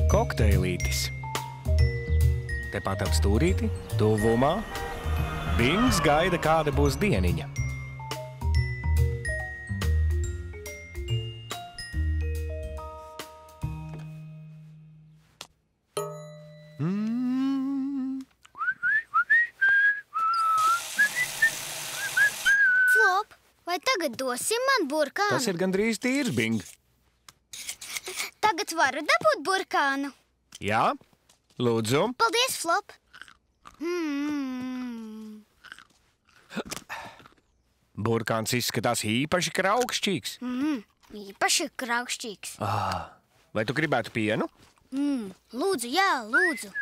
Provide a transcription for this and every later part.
Kokteilītis. Tepat ap stūrīti, tuvumā, Bings gaida, kāda būs dieniņa. Flop, vai tagad dosim man burkānu? Tas ir gandrīz tīrs, Bing. Tagad varu dabūt burkānu? Jā, lūdzu. Paldies, Flop. Burkāns izskatās īpaši kraukšķīgs. Īpaši kraukšķīgs. Vai tu gribētu pienu? Lūdzu, jā, lūdzu.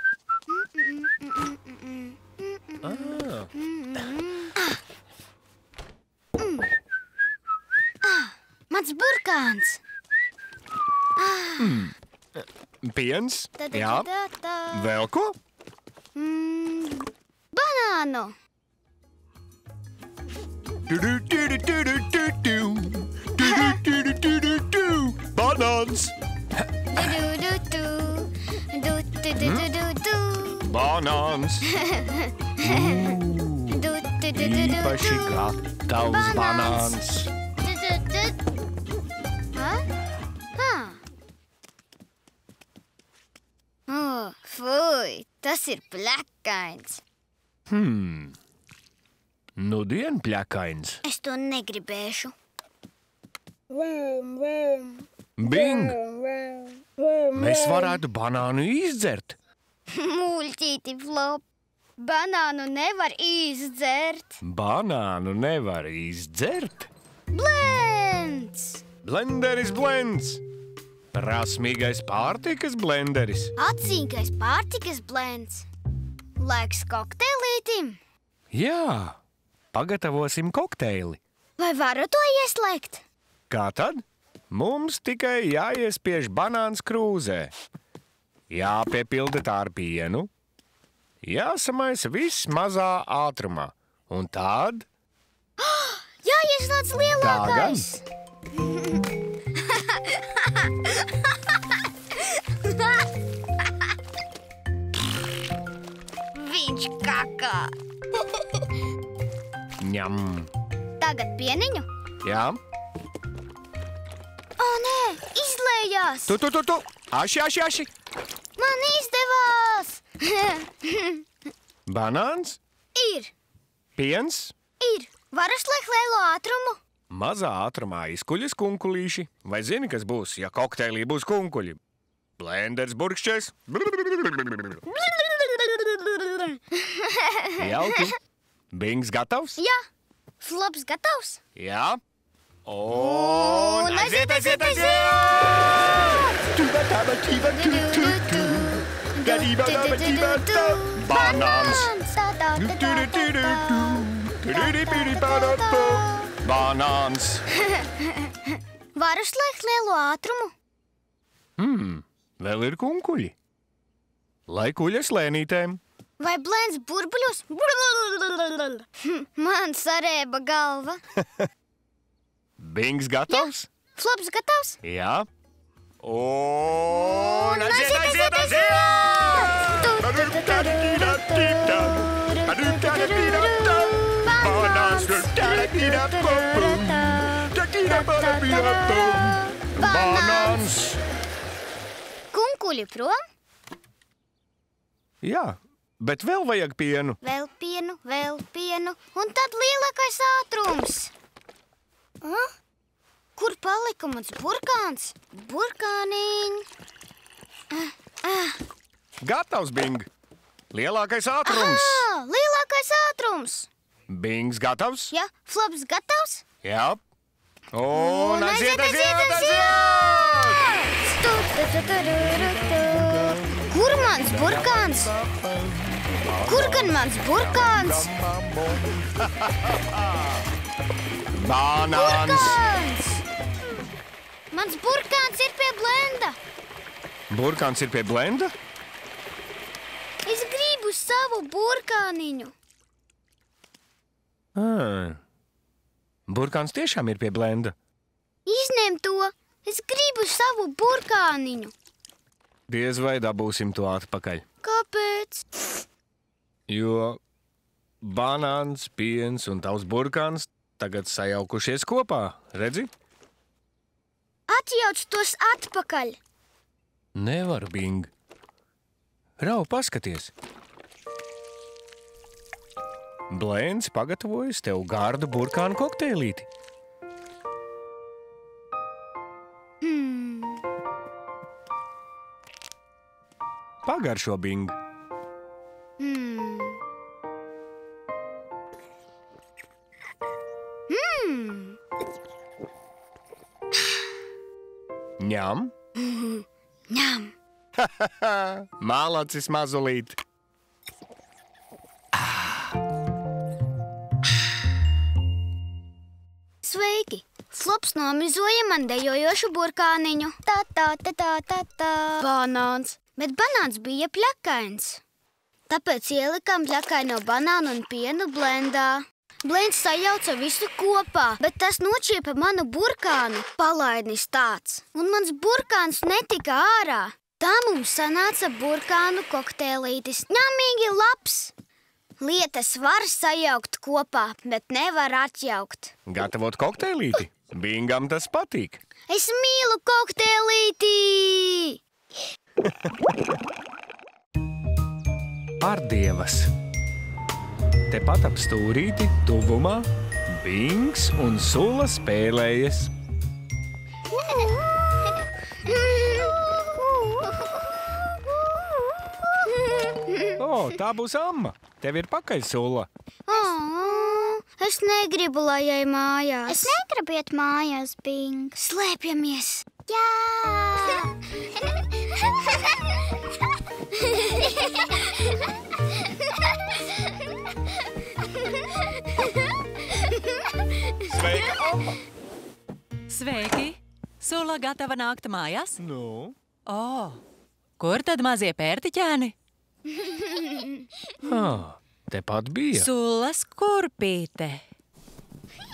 Mans burkāns. Piens? Jā. Vēl ko? Banānu. Banāns! Banāns! Īpaši gatavs banāns. Fuj, tas ir plekains. Nudien pļakains. Es to negribēšu. Bing! Mēs varētu banānu izdzert. Muļķīti, Flop. Banānu nevar izdzert. Banānu nevar izdzert? Blends! Blenderis blends. Prasmīgais pārtikas blenderis. Atzīgais pārtikas blends. Laiks kokteilītim. Jā, pagatavosim kokteili. Vai varu to ieslēgt? Kā tad? Mums tikai jāiespiež banāns krūzē. Jāpiepilda tā ar pienu. Jāsamaisa viss mazā ātrumā. Un tad... Jāieslēdz lielākais! Viņš kakā. Ņem. Tagad pieniņu? Jā. O, nē, izlējās! Tu! Aši! Man izdevās! Banāns? Ir. Piens? Ir. Varu slēgt lielo ātrumu? Mazā ātrumā izkuļas kunkulīši. Vai zini, kas būs, ja kokteilī būs kunkuļi? Blenders burkšķēs. Jauki. Bings gatavs? Jā. Flops gatavs? Jā. Un aiziet! Banāns! Banāns! Varu slēgt lielo ātrumu? Vēl ir kunkuļi. Lai kuļas lēnītēm. Vai blends burbuļus? Man sarēba galva. Bings gatavs? Flops gatavs? Jā. Un aiziet! Banāns! Kunkuļi prom? Jā, bet vēl vajag pienu. Vēl pienu, un tad lielākais ātrums. Kur palika mans burkāns? Burkāniņ. Gatavs, Bing. Lielākais ātrums. Lielākais ātrums. Bings gatavs? Jā, Flops gatavs? Jā. Un aiziet! Kur mans burkāns? Kur gan mans burkāns? Banāns! Burkāns! Mans burkāns ir pie blenda. Burkāns ir pie blenda? Es gribu savu burkāniņu. Burkāns tiešām ir pie blenda. Izņem to. Es gribu savu burkāniņu. diez vai dabūsim to atpakaļ. Kāpēc? Jo banāns, piens un tavs burkāns tagad sajaukušies kopā, redzi? Atjauc tos atpakaļ. Nevaru, Bing. Rau, paskaties. Blēns pagatavojis tev gardu burkānu kokteilīti. Pagaršo, Bing. Ņem. Ņem. Malacis mazulīt. Sveiki! Flops nomizoja man dejojošu burkāniņu. Tā. Banāns. Bet banāns bija pļakains. Tāpēc ielikām pļakaino banānu un pienu blendā. Blends sajauca visu kopā, bet tas nočiepa manu burkānu. Palaidnis tāds. Un mans burkāns netika ārā. Tā mums sanāca burkānu kokteilītis. Ņemīgi labs. Lietas var sajaukt kopā, bet nevar atjaukt. Gatavot kokteilīti? Bingam tas patīk. Es mīlu kokteilīti! Pārdievas. Tepat ap stūrīti, tuvumā, Bings un Sula spēlējas. O, tā būs amma. Tev ir pakaļ, Sula. Es negribu, lai ej mājās. Es negribu iet mājās, Bing. Slēpjamies. Jā! Sveika, amma! Sveiki! Sula gatava nākt mājās? Nu? Kur tad mazie pērtiķēni? Tepat bija. Sulas kurpīte.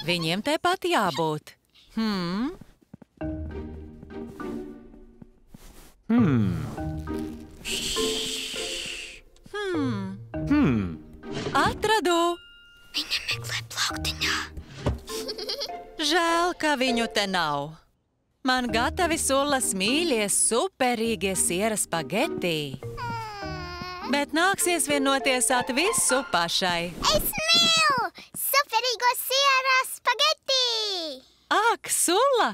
Viņiem tepat jābūt. Atradu! Viņa meklē plauktiņā. Žēl, ka viņu te nav. Man gatavi Sulas mīļie superīgie siera spageti. Bet nāksies vien notiesāt visu pašai. Es mīlu superīgo siera spageti! Ak, Sula!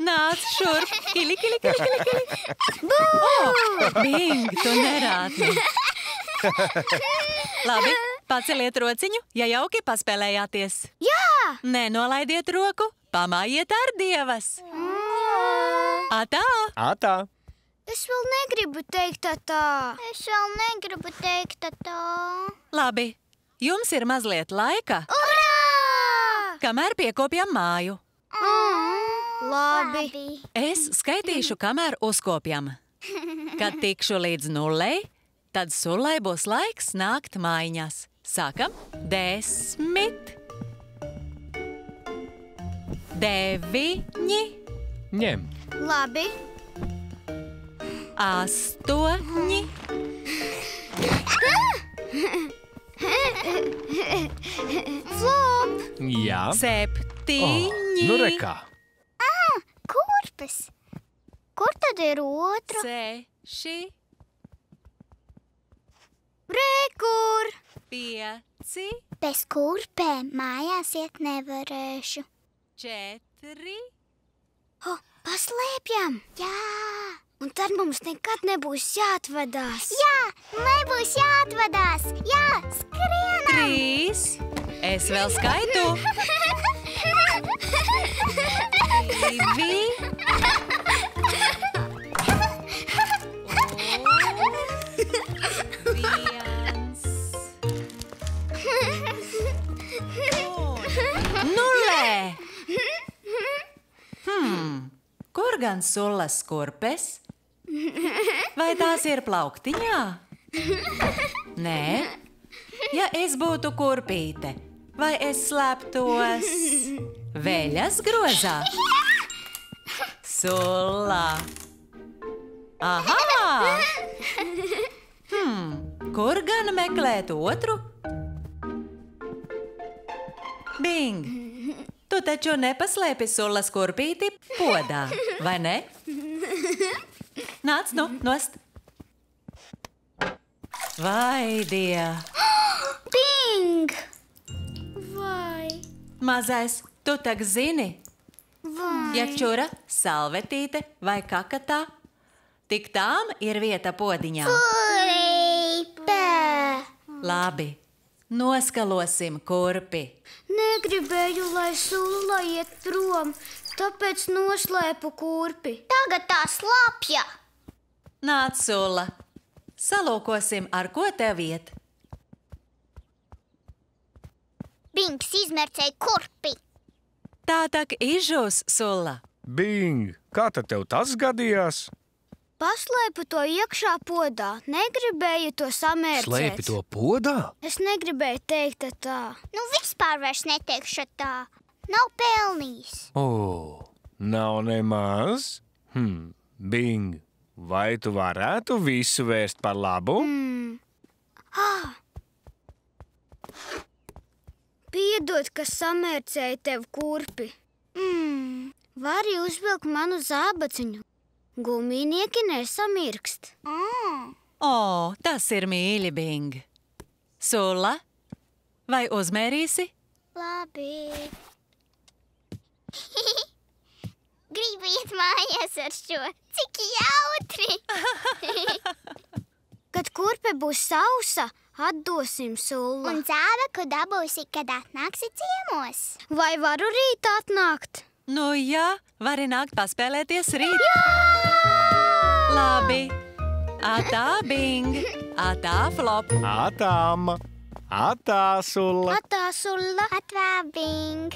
Nāc šurp! Kili! Bing, tu nerātni! Labi, paceliet rociņu, ja jauki paspēlējāties. Jā! Nenolaidiet roku, pamājiet ar dievas. Atā! Atā! Es vēl negribu teikt tā. Labi, jums ir mazliet laika, Urā! kamēr piekopjam māju. Labi. Es skaitīšu, kamēr uzkopjam. Kad tikšu līdz 0, tad Sulai būs laiks nākt mājiņās. Sākam. 10, 9, Ņem. Labi. 8, Flop! Jā. 7. Nu rekā. Kurpes? Kur tad ir otra? 6, Rekur! 5, Bez kurpēm mājās iet nevarēšu. 4. Paslēpjam! Jā! Un tad mums nekad nebūs jāatvadās. Jā, nebūs jāatvadās. Jā, skrienam! 3. Es vēl skaitu. 2. Kur gan Sulas kurpes? Vai tās ir plauktiņā? Nē. Ja es būtu kurpīte, vai es slēptos veļas grozā? Sula! Aha! Kur gan meklēt otru? Bing, tu taču nepaslēpi sulas kurpīti podā, vai ne? Nāc, nu, nost! Vai, die! Bing! Vai? Mazais, tu tak zini, Vai? ja čura, salvetīte vai kakatā, tik tām ir vieta podiņā. Labi, noskalosim kurpi. Negribēju, lai Sula iet prom, tāpēc noslēpu kurpi. Tagad tā slapja. Nāc, Sula, salūkosim, ar ko tev iet. Bings izmercēja kurpi. Tā tak izžūs, Sula. Bing, kā tad tev tas gadījās? Paslēpu to iekšā podā. Negribēju to samērcēt. Slēpi to podā? Es negribēju teikt tā. Nu, vispār vairs neteikšu tā. Nav pelnījis. Nav nemaz? Bing, vai tu varētu visu vērst par labu? Piedod, ka samērcēju tev kurpi. Vari uzvilkt manu zābaciņu. Gumijnieki nesamirkst. Tas ir mīļi, Bing. Sula, vai uzmērīsi? Labi. Gribu iet mājās ar šo. Cik jautri! Kad kurpe būs sausa, atdosim Sula. Un zābaku dabūsi, kad atnāksi ciemos. Vai varu rīt atnākt? Nu jā, vari nākt paspēlēties rīt. Labi. Atā, Bing. Atā, Flop. Atām. Atā, Sula. Atā, Sula. Atvā, Bing.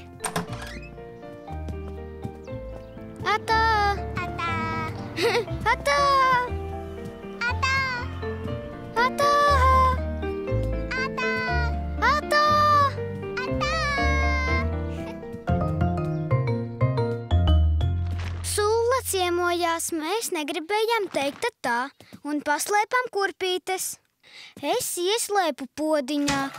Atā. Atā. Atā. Atā. Atā. Atā. Sula ciemojās, mēs negribējām teikt tā un paslēpām kurpītes. Es ieslēpu podiņā.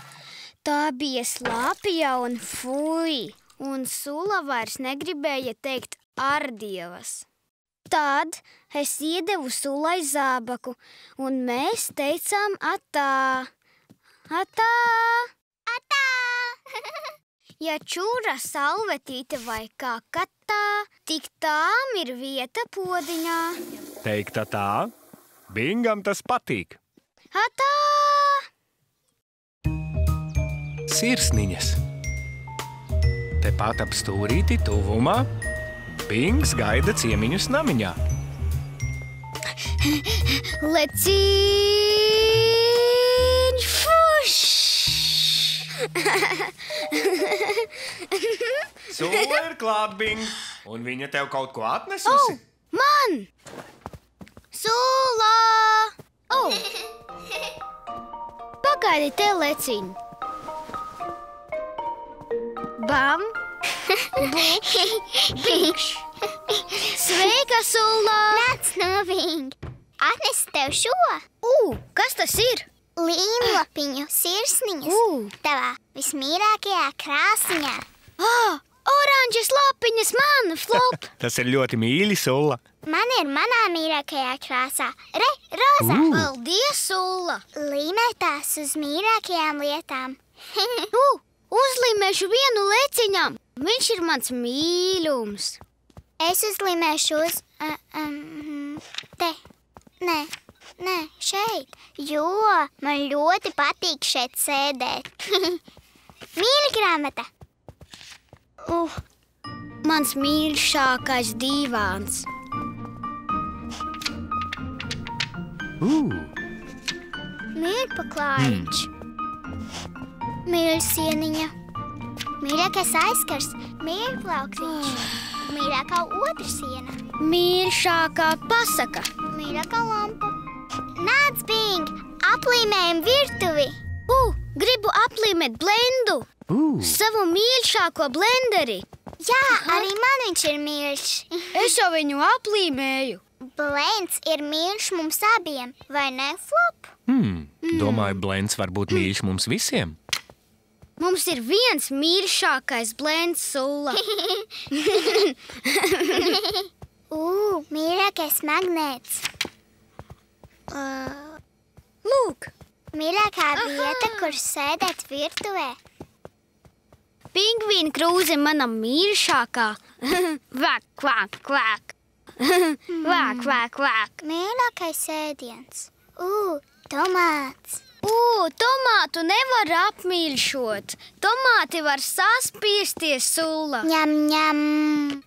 Tā bija slāpja un fuj, un Sula vairs negribēja teikt ardievas. Tad es iedevu Sulai zābaku, un mēs teicām atā. Atā. Atā. Ja čūra, salvetīte vai kakatā, tik tām ir vieta podiņā. Teikta tā, Bingam tas patīk. Atā! Sirsniņas. Tepat ap stūrīti tuvumā Bings gaida ciemiņus namiņā. Leciņš! Fuš! Sula ir klāt, Bing, un viņa tev kaut ko atnesusi? Man! Sula! Pagaidi te, leciņ! Bam! Bingš! Sveika, Sula! Nāc no, Bing! Atnesu tev šo! Kas tas ir? Līmlapiņu sirsniņas tavā vismīļākajā krāsiņā. Oranžas lapiņas man, Flop! Tas ir ļoti mīļi, Sula. Man ir manā mīļākajā krāsā. Re, rozā! Paldies, Sula! Līmētās uz mīļākajām lietām. Uzlīmēšu vienu leciņam. Viņš ir mans mīļums. Es uzlīmēšu uz... te. Nē, šeit. Jo man ļoti patīk šeit sēdēt. Mīļa grāmata. Mans mīļšākais dīvāns. Mīļpaklājiņš. Mīļa sieniņa. Mīļākais aizkars. Mīļplauktiņš. Mīļākā otra siena. Mīļšākā pasaka. Mīļākā lampa. Nāc, Bing, aplīmējam virtuvi. Gribu aplīmēt blendu. Savu mīļšāko blenderi. Jā, arī man viņš ir mīļš. Es jau viņu aplīmēju. Blends ir mīļš mums abiem, vai ne, Flop? Domāju, blends var būt mīļš mums visiem. Mums ir viens mīļšākais blends, Sulla. Mīļākais magnēts. Lūk, Mīļākā vieta, kur sēdēt virtuvē. pingvīna krūze mana mīļšākā. Vāk, kvāk, kvāk. Vāk, vāk, vāk. Mīļākais ēdiens. Tomāts. Tomātu nevar apmīļšot. Tomāti var saspiesties, Sulla. Ņem, ņem.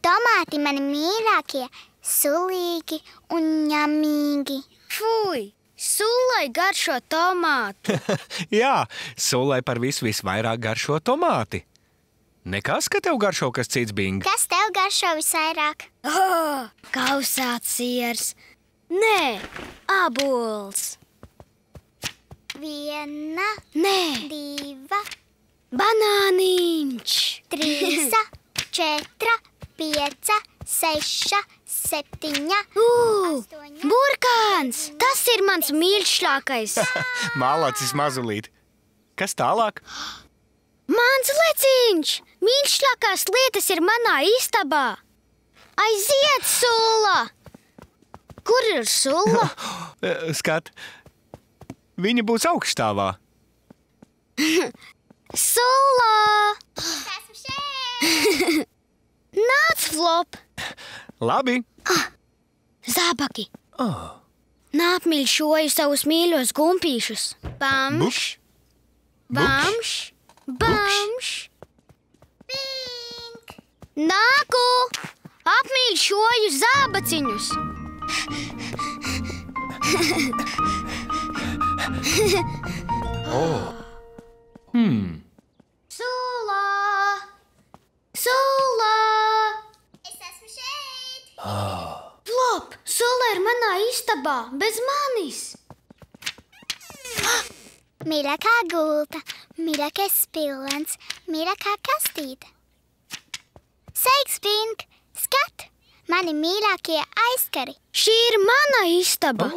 Tomāti mani mīļākie, sulīgi un ņemīgi. Fui, Sullai garšo tomāti. Jā, Sullai par visu visvairāk garšo tomāti. Nekas, ka tev garšo kas cits, Bing? Kas tev garšo visvairāk? Kausāts siers. Nē, abols. Viena, Nē, diva, banāniņš. trīsa, četra, pieca, seša, septiņa, astoņa. Burkāns! Tas ir mans mīļšākais. Mālacis mazulīt. Kas tālāk? Mans leciņš! Mīļšākās lietas ir manā istabā. Aiziet, Sulla! Kur ir Sulla? Skat, viņa būs augstāvā. Sulla! Esmu šeit! Nāc, Flop! Labi. Zābaki! Nāpmīļšoju savus mīļos gumpīšus. Bamš, Bukš. bamš, bamš. Pink! Nāku! Apmīļšoju zābaciņus! Sulla! Sulla! Es esmu šeit! Flop! Sulla ir manā istabā, bez manis! Mīļākā gulta, mīļākais spilvens, mīļākā kastīte. Sveiks, Pink! Skat! Mani mīļākie aizkari! Šī ir mana istaba!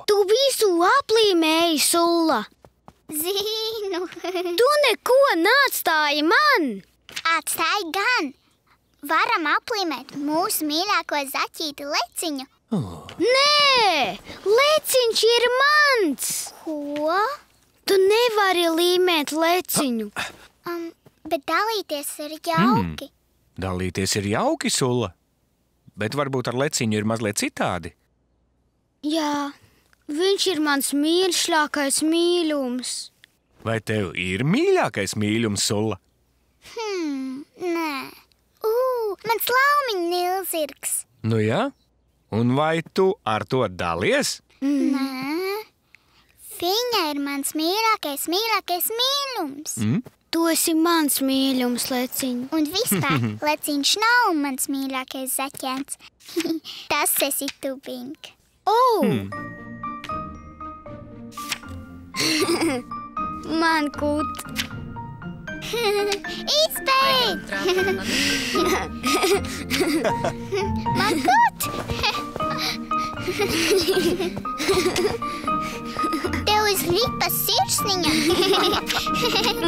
Tu visu aplīmēji, Sulla! Zinu! Tu neko neatstāji man! Atstāj gan! Varam aplīmēt mūsu mīļāko zaķīti leciņu. Nē! Leciņš ir mans! Ko? Tu nevari līmēt leciņu! Bet dalīties ir jauki. Dalīties ir jauki, Sulla. Bet varbūt ar leciņu ir mazliet citādi. Jā, viņš ir mans mīļšākais mīlums. Vai tev ir mīļākais mīļums, Sulla? Nē. Mans laumiņa nilzirgs. Nu jā? Un vai tu ar to dalies? Nē. Viņa ir mans mīļākais mīlums. Tu esi mans mīļums, leciņ. Un vispār leciņš nav mans mīļākais zaķēns. Tas esi tu, Pink. Man kūt. Izbeidz! Man kūt! Tev uz ripas sirsniņa!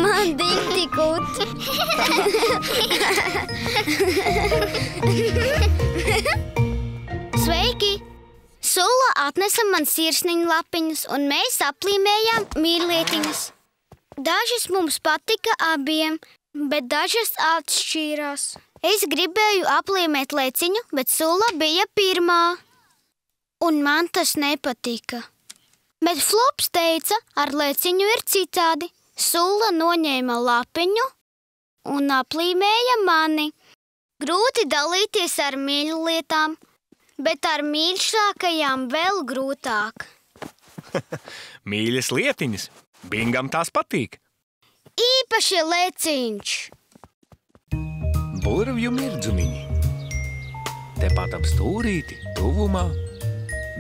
Man dikti kūt. Sveiki! Sulla atnesa man sirsniņu lapiņas, un mēs aplīmējām mīļlietiņas. Dažas mums patika abiem, bet dažas atšķīrās. Es gribēju aplīmēt leciņu, bet Sulla bija pirmā. Un man tas nepatika. Bet Flops teica, ar leciņu ir citādi. Sulla noņēma lapiņu un aplīmēja mani. Grūti dalīties ar mīļlietām, bet ar mīļšākajām vēl grūtāk. Mīļas lietiņas. Bingam tās patīk. Īpaši leciņš. Burvju mirdzumiņi. Tepat ap stūrīti, tuvumā,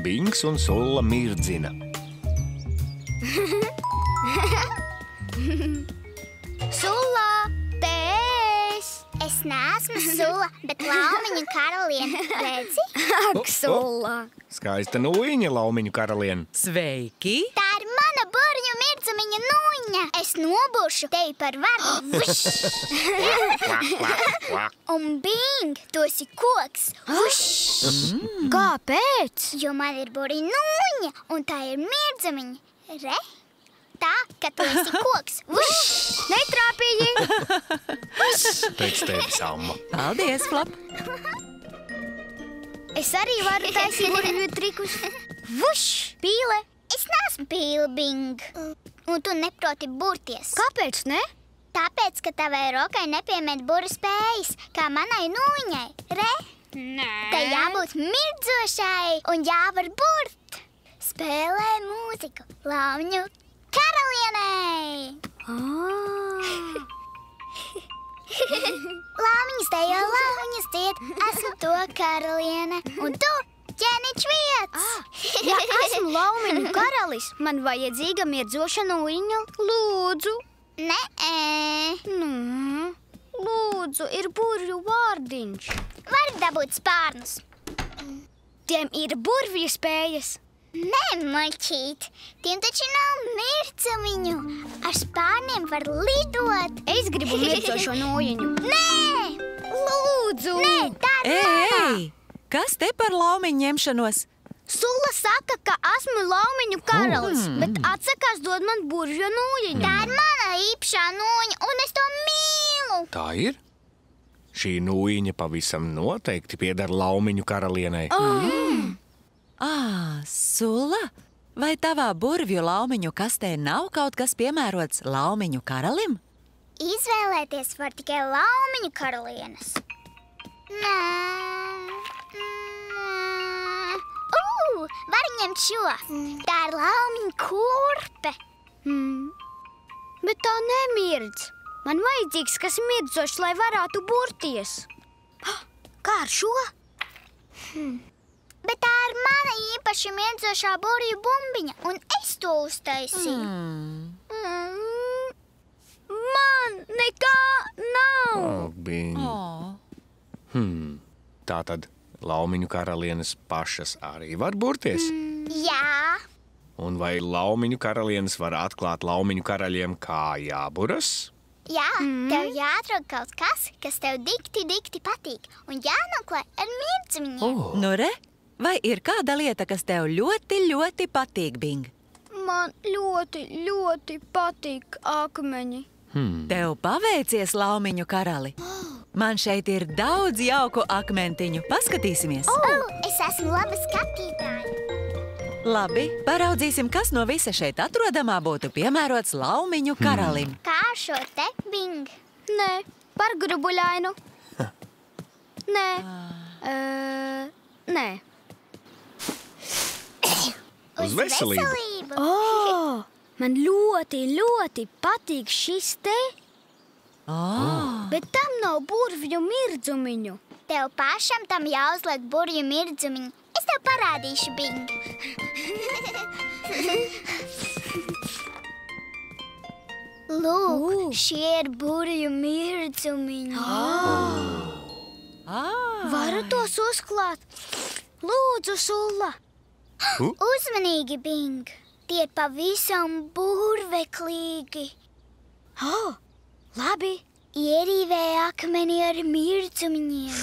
Bings un Sulla mirdzina. Sulla, te es! Es neesmu Sula, bet Laumiņu karaliene. Redzi? Ak, Sula! Skaista nūjiņa, Laumiņu karaliene. Sveiki! Tā ir mana burņu Mirdzumiņa nūjiņa. Es noburšu tevi par varu. Un Bing, tu esi koks. Kāpēc? Jo man ir burņu nūjiņa, un tā ir Mirdzumiņa. Re? Tā, ka tu esi koks. Netrāpīji! Pēc tevis, Amma. Paldies, Flop! Es arī varu taisīt burvju trikus. Pīle! Es neesmu pīle, Bing. Un tu neproti burties. Kāpēc ne? Tāpēc, ka tavai rokai nepiemēt buru spējas, kā manai nūjiņai. Re? Nē. Tai jābūt mirdzošai un jāvar burt. Spēlē mūziku Laumiņu karalienei. Laumiņas dejo, laumiņas dzied, esmu to karaliene. Un tu, ķēniņš vietas. Ja esmu Laumiņu karalis, man vajadzīga mirdzoša nūjiņa. Lūdzu. Nē. Lūdzu, ir burvju vārdiņš. Vari dabūt spārnus. Tiem ir burvju spējas. Nē, muļķīt, tiem taču nav mirdzumiņu. Ar spārniem var lidot. Es gribu mirdzošo nūjiņu. Nē! Lūdzu! Nē, tā ir mana! Ei! Kas te par laumiņu ņemšanos? Sula saka, ka esmu Laumiņu karalis, bet atsakās dod man burvju nūjiņu. Tā ir mana īpašā nūjiņa, un es to mīlu. Tā ir? Šī nūjiņa pavisam noteikti pieder Laumiņu karalienei. Sula, vai tavā burvju laumiņu kastē nav kaut kas piemērots Laumiņu karalim? Izvēlēties var tikai Laumiņu karalienes. Var ņemt šo. Tā ir Laumiņu kurpe. Bet tā nemirdz. Man vajadzīgs kas mirdzošs, lai varētu burties. Kā ar šo? Bet tā ir mana īpaši mirdzošā burvju bumbiņa, un es to uztaisīju. Man nekā nav. Bing. Tātad Laumiņu karalienes pašas arī var burties? Jā. Un vai Laumiņu karalienes var atklāt Laumiņu karaļiem, kā jāburas? Jā, tev jāatrod kaut kas, kas tev dikti patīk, un jānoklāj ar mirdzumiņiem. Nu re, vai ir kāda lieta, kas tev ļoti patīk, Bing? Man ļoti patīk akmeņi. Tev paveicies, Laumiņu karali. Man šeit ir daudz jauku akmentiņu. Paskatīsimies. Es esmu laba skatītāja. Labi, paraudzīsim, kas no visa šeit atrodamā būtu piemērots Laumiņu karalim. Kā šo te, Bing? Nē, par grubuļainu. Nē. Nē. Uz veselību. Man ļoti patīk šis te. Bet tam nav burvju mirdzumiņu. Tev pašam tam jāuzliek burvju mirdzumiņu. Es tev parādīšu, Bing. Lūk, šie ir burvju mirdzumiņi. Varu tos uzklāt? Lūdzu, Sula. Uzmanīgi, Bing. Tie ir pavisam burveklīgi. Labi. Ierīvē akmeni ar mirdzumiņiem.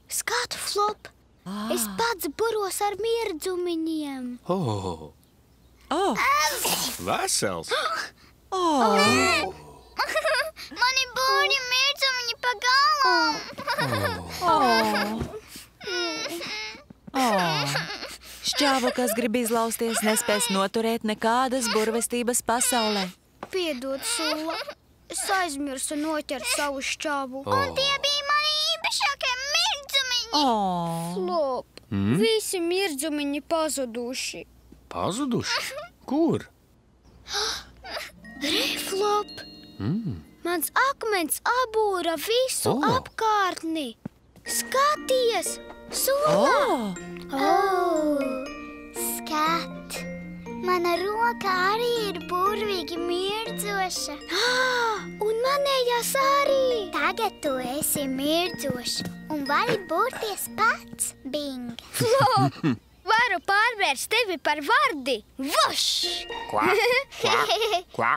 Skatu, Flop. Es pats buros ar mirdzumiņiem. Vesels. Mani burvju mirdzumiņi pa galam. Šķāvu, kas grib izlausties, nespēs noturēt nekādas burvestības pasaulē. Piedod, Sula. Es aizmirsu noķert savu šķāvu. Un tie bija mani īpašākie mirdzumiņi. Flop, visi mirdzumiņi pazuduši. Pazuduši? Kur? Flop, mans akmens abūra visu apkārtni. Skaties, Sula! Skat! Mana roka arī ir burvīgi mirdzoša. mirdzoša. Un manējās arī. Tagad tu esi mirdzošs un vari burties pats, Bing. Flo, varu pārvērst tevi par vardi. Vošs! Kvā, kvā, kvā.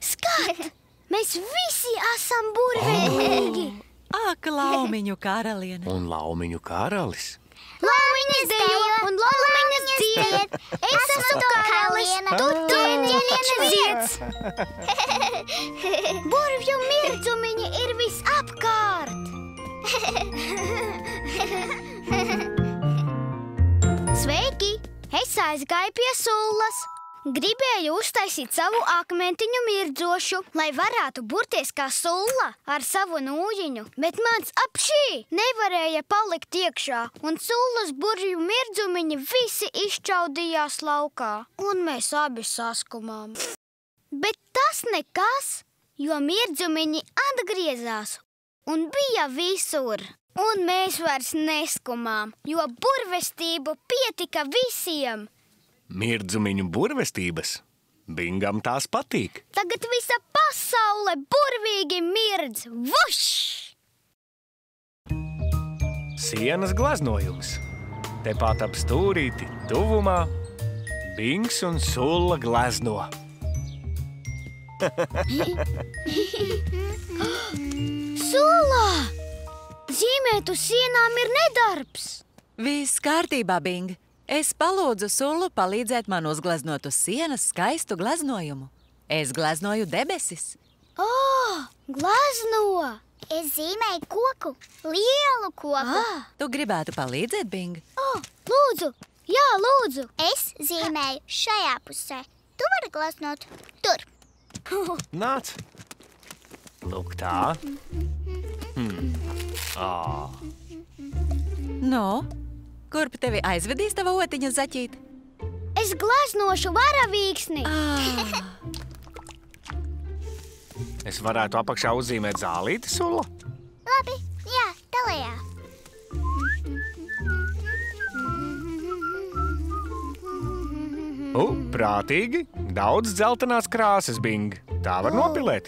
Skat! Mēs visi esam burvīgi. Ak, laumiņu karaliene! Un laumiņu karalis. Laumiņas dejo un laumiņas dzied. Es esmu karaliene, tu ķēnienes zieds. Burvju mirdzumiņi ir visapkārt. Sveiki! Es aizgāju pie sullas. Gribēju uztaisīt savu akmentiņu mirdzošu, lai varētu burties kā sulla ar savu nūjiņu, bet mans apšī nevarēja palikt iekšā, un sullas burvju mirdzumiņi visi izčaudījās laukā, un mēs abi saskumām. Bet tas nekas, jo mirdzumiņi atgriezās un bija visur. Un mēs vairs neskumām, jo burvestību pietika visiem. Mirdzumiņu burvestības. Bingam tās patīk. Tagad visa pasaule burvīgi mirdz. Vušs! Sienas glaznojums. Tepat ap stūrīti, tuvumā, Bings un sulla glezno. Sulla! Zīmēt uz sienām ir nedarbs. Viss kārtībā, Bing! Es palūdzu Sullu palīdzēt man uzgleznot uz sienas skaistu gleznojumu. Es gleznoju debesis. Glezno! Es zīmēju koku, lielu koku. Tu gribētu palīdzēt, Bing? Lūdzu! Jā, lūdzu! Es zīmēju šajā pusē. Tu vari gleznot tur. Nāc. Lūk tā. No, kurp tevi aizvedīs tava otiņa zaķīt? Es gleznošu varavīksni. Es varētu apakšā uzzīmēt zālīti, sulla? Labi, jā, talējā. Prātīgi. Daudz dzeltenās krāsas, Bing. Tā var nopilēt.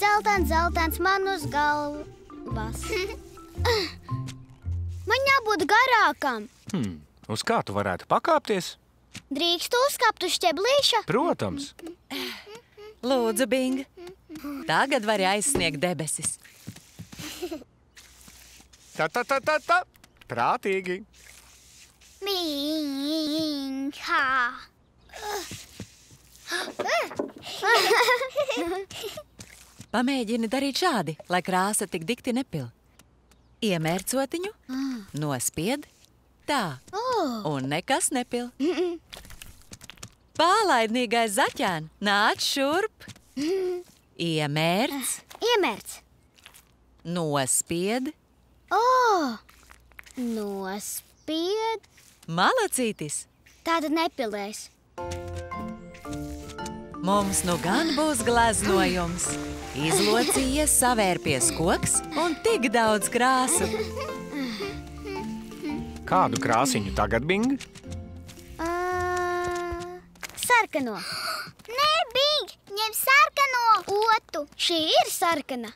Zeltens man uz galvas. Man jābūt garākam. Uz kā tu varētu pakāpties? Drīkstu uzkāpt uz šķeblīša? Protams. Lūdzu, Bing, tagad vari aizsniegt debesis. Tā. Prātīgi. Bing, ha. Pamēģini darīt šādi, lai krāsa tik dikti nepil. Iemērcotiņu, nospied, tā, un nekas nepil. Pālaidnīgais zaķēn, nāc šurp. Iemērc, Iemērts. nospied, Nospied. malacītis. Tāda nepilēs. Mums nu gan būs gleznojums. Izlocījies savērpies koks un tik daudz krāsu. Kādu krāsiņu tagad, Bing? Sarkano. Nē, Bing, ņem sarkano otu. Šī ir sarkana.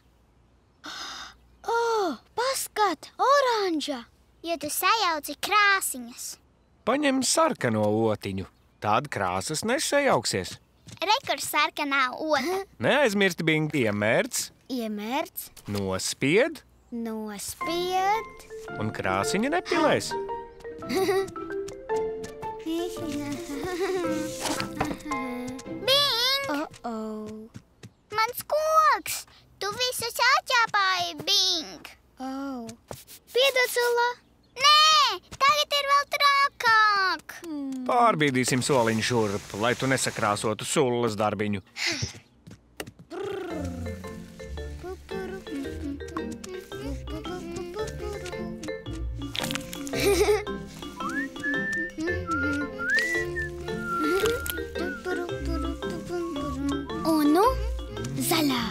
Paskat, oranža. Jo tu sajauci krāsiņas. Paņem sarkano otiņu. Tad krāsas nesajauksies. Rekurs sarkanā ota. Neaizmirsti, Bing, iemērc, Iemērts. nospied, Nospied. un krāsiņa nepilēs. Bing, mans koks. Tu visu saķāpāji, Bing. Piedod, Sulla. Nē, tagad ir vēl trakāk. Pārbīdīsim soliņu šurp, lai tu nesakrāsotu sullas darbiņu. Un nu, zaļā.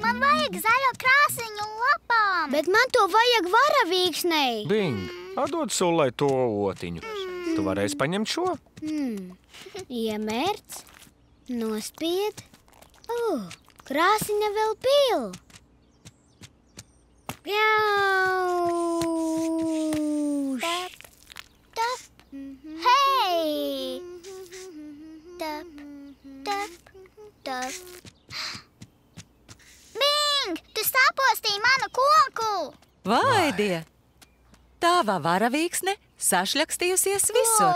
Man vajag zaļo krāsiņu lapām. Bet man to vajag varavīksnei. Bing, atdod sullai to otiņu. Tu varēsi paņemt šo? Iemērc, nospied. Krāsiņa vēl pil. Pjauš. Tap. Hei! Tap, tap, tap. Bing! Tu sapostīji manu koku! Vaidie! Tava varavīksne sašļakstījusies visur.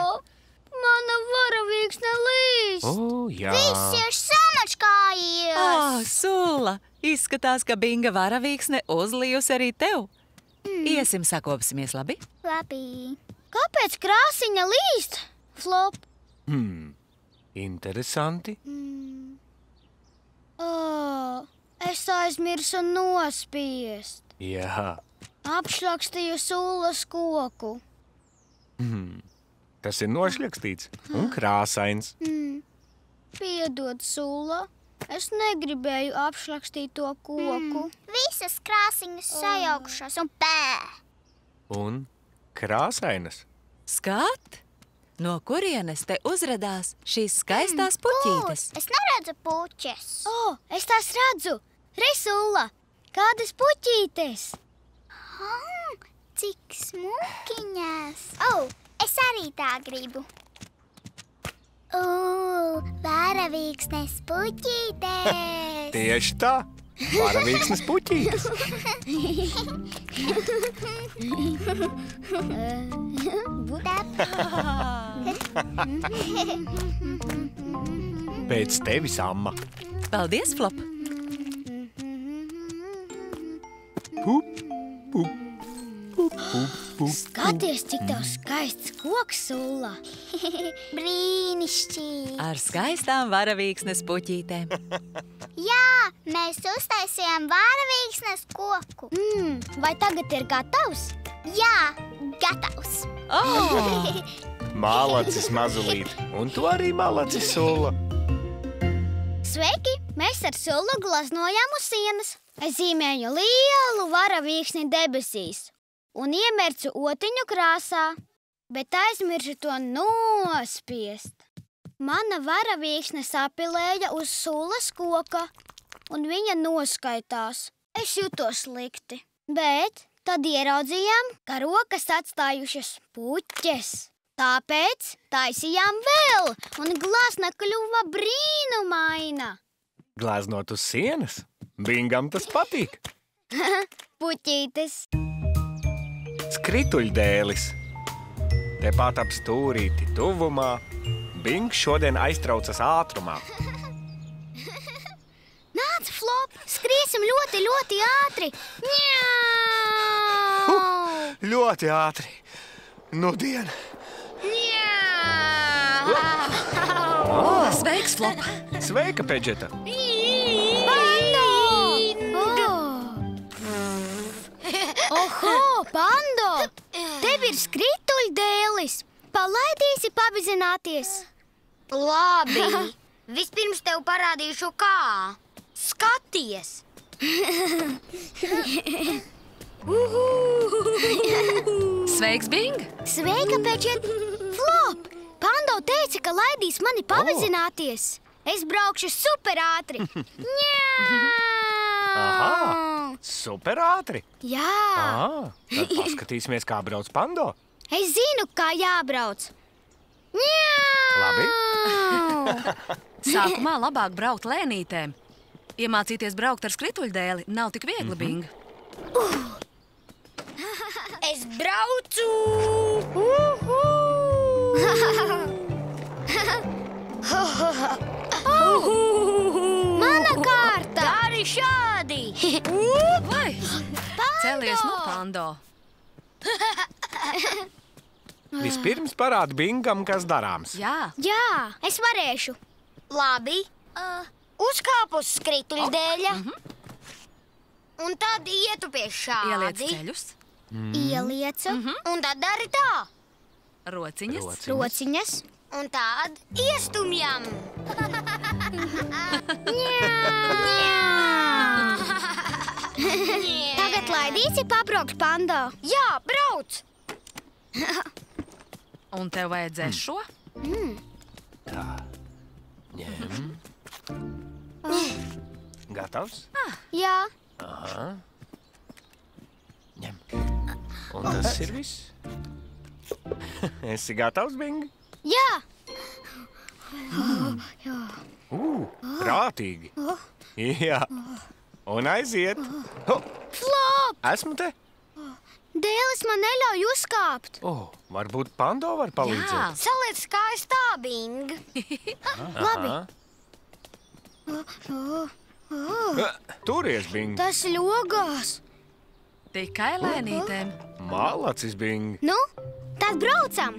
Mana varavīksne līst. Jā. Viss ir samačkājies! Sulla! Izskatās, ka Binga varavīksne uzlījusi arī tev. Iesim sakopsimies, labi? Labi. Kāpēc krāsiņa līst, Flop? Interesanti. Es aizmirsu nospiest. Jā. Apšlakstīju Sullas koku. Tas ir nošļakstīts un krāsains. Piedod, Sulla. Es negribēju apšlakstīt to koku. Visas krāsiņas sajaukšās un pē! Un krāsainas. Skat! No kurienes te uzradās šīs skaistās puķītes? Es neredzu puķes. Es tās redzu. Re, Sulla, kādas puķītes? Cik smukiņas. Es arī tā gribu. Varavīksnes puķītes. Tieši tā. Varavīksnes puķītes. Pēc tevis, Amma. Paldies, Flop! Pup, pup, pup, pup, pup. Skaties, cik tev skaists koks, Sulla. Brīnišķīgi. Ar skaistām varavīksnes puķītēm. Jā, mēs uztaisījām varavīksnes koku. Vai tagad ir gatavs? Jā, gatavs. Malacis, mazulīt. Un tu arī malacis, Sulla. Sveiki! Mēs ar Sullu glaznojām uz sienas. Es zīmēju lielu varavīksni debesīs un iemērcu otiņu krāsā, bet aizmirsu to nospiest. Mana varavīksne sapilēja uz Sullas koka, un viņa noskaitās. Es jutos slikti, bet tad ieraudzījām, ka rokas atstājušas puķes. Tāpēc taisījām vēl, un glazna kļuva brīnumaina. Glaznot uz sienas? Bingam tas patīk. Puķītes. Skrituļdēlis. Tepat ap stūrīti tuvumā. Bings šodien aiztraucas ātrumā. Nāc, Flop, skriesim ļoti, ļoti ātri. Ļoti ātri. Nudien. Sveiks, Flop! Sveika, Pedžeta. Oho, Pando! Tev ir skrituļdēlis. Palaidīsi pavizināties. Labi. Vispirms tev parādīšu, kā. Skaties! Sveiks, Bing! Sveika, Pedžet! Flop! Pando teica, ka laidīs mani pavizināties. Es braukšu superātri. Aha, superātri. Jā. Tad paskatīsimies, kā brauc Pando. Es zinu, kā jābrauc. Labi. Sākumā labāk braukt lēnītēm. Iemācīties braukt ar skrituļdēli nav tik viegli, Bing. Es braucu! Mana kārta! Dari šādi! Vai? Celies no Pando. Vispirms parāda Bingam, kas darāms. Jā. Jā, es varēšu. Labi. Uzkāpu uz skrituļdēļa. Un tad ietu pie šādi. Ieliec ceļus, Ieliecu. Un tad dari tā. rociņas. Rociņas. Un tad iestumjam. Tagad laidīsi pabraukt Pando. Jā, brauc! Un tev vajadzēs šo? Tā. Ņem. Gatavs? Jā, Aha. Ņem. Un tas ir viss. Esi gatavs, Bing? jā. Prātīgi. Jā. Un aiziet. Ho, Flop! esmu te. Dēlis man neļauj uzkāpt. Varbūt Pando var palīdzēt. Saliec kājas tā, Bing. Labi, Turies, Bing. tas ļogās. Tikai lēnītēm. Malacis, Bing. Nu, tad braucam.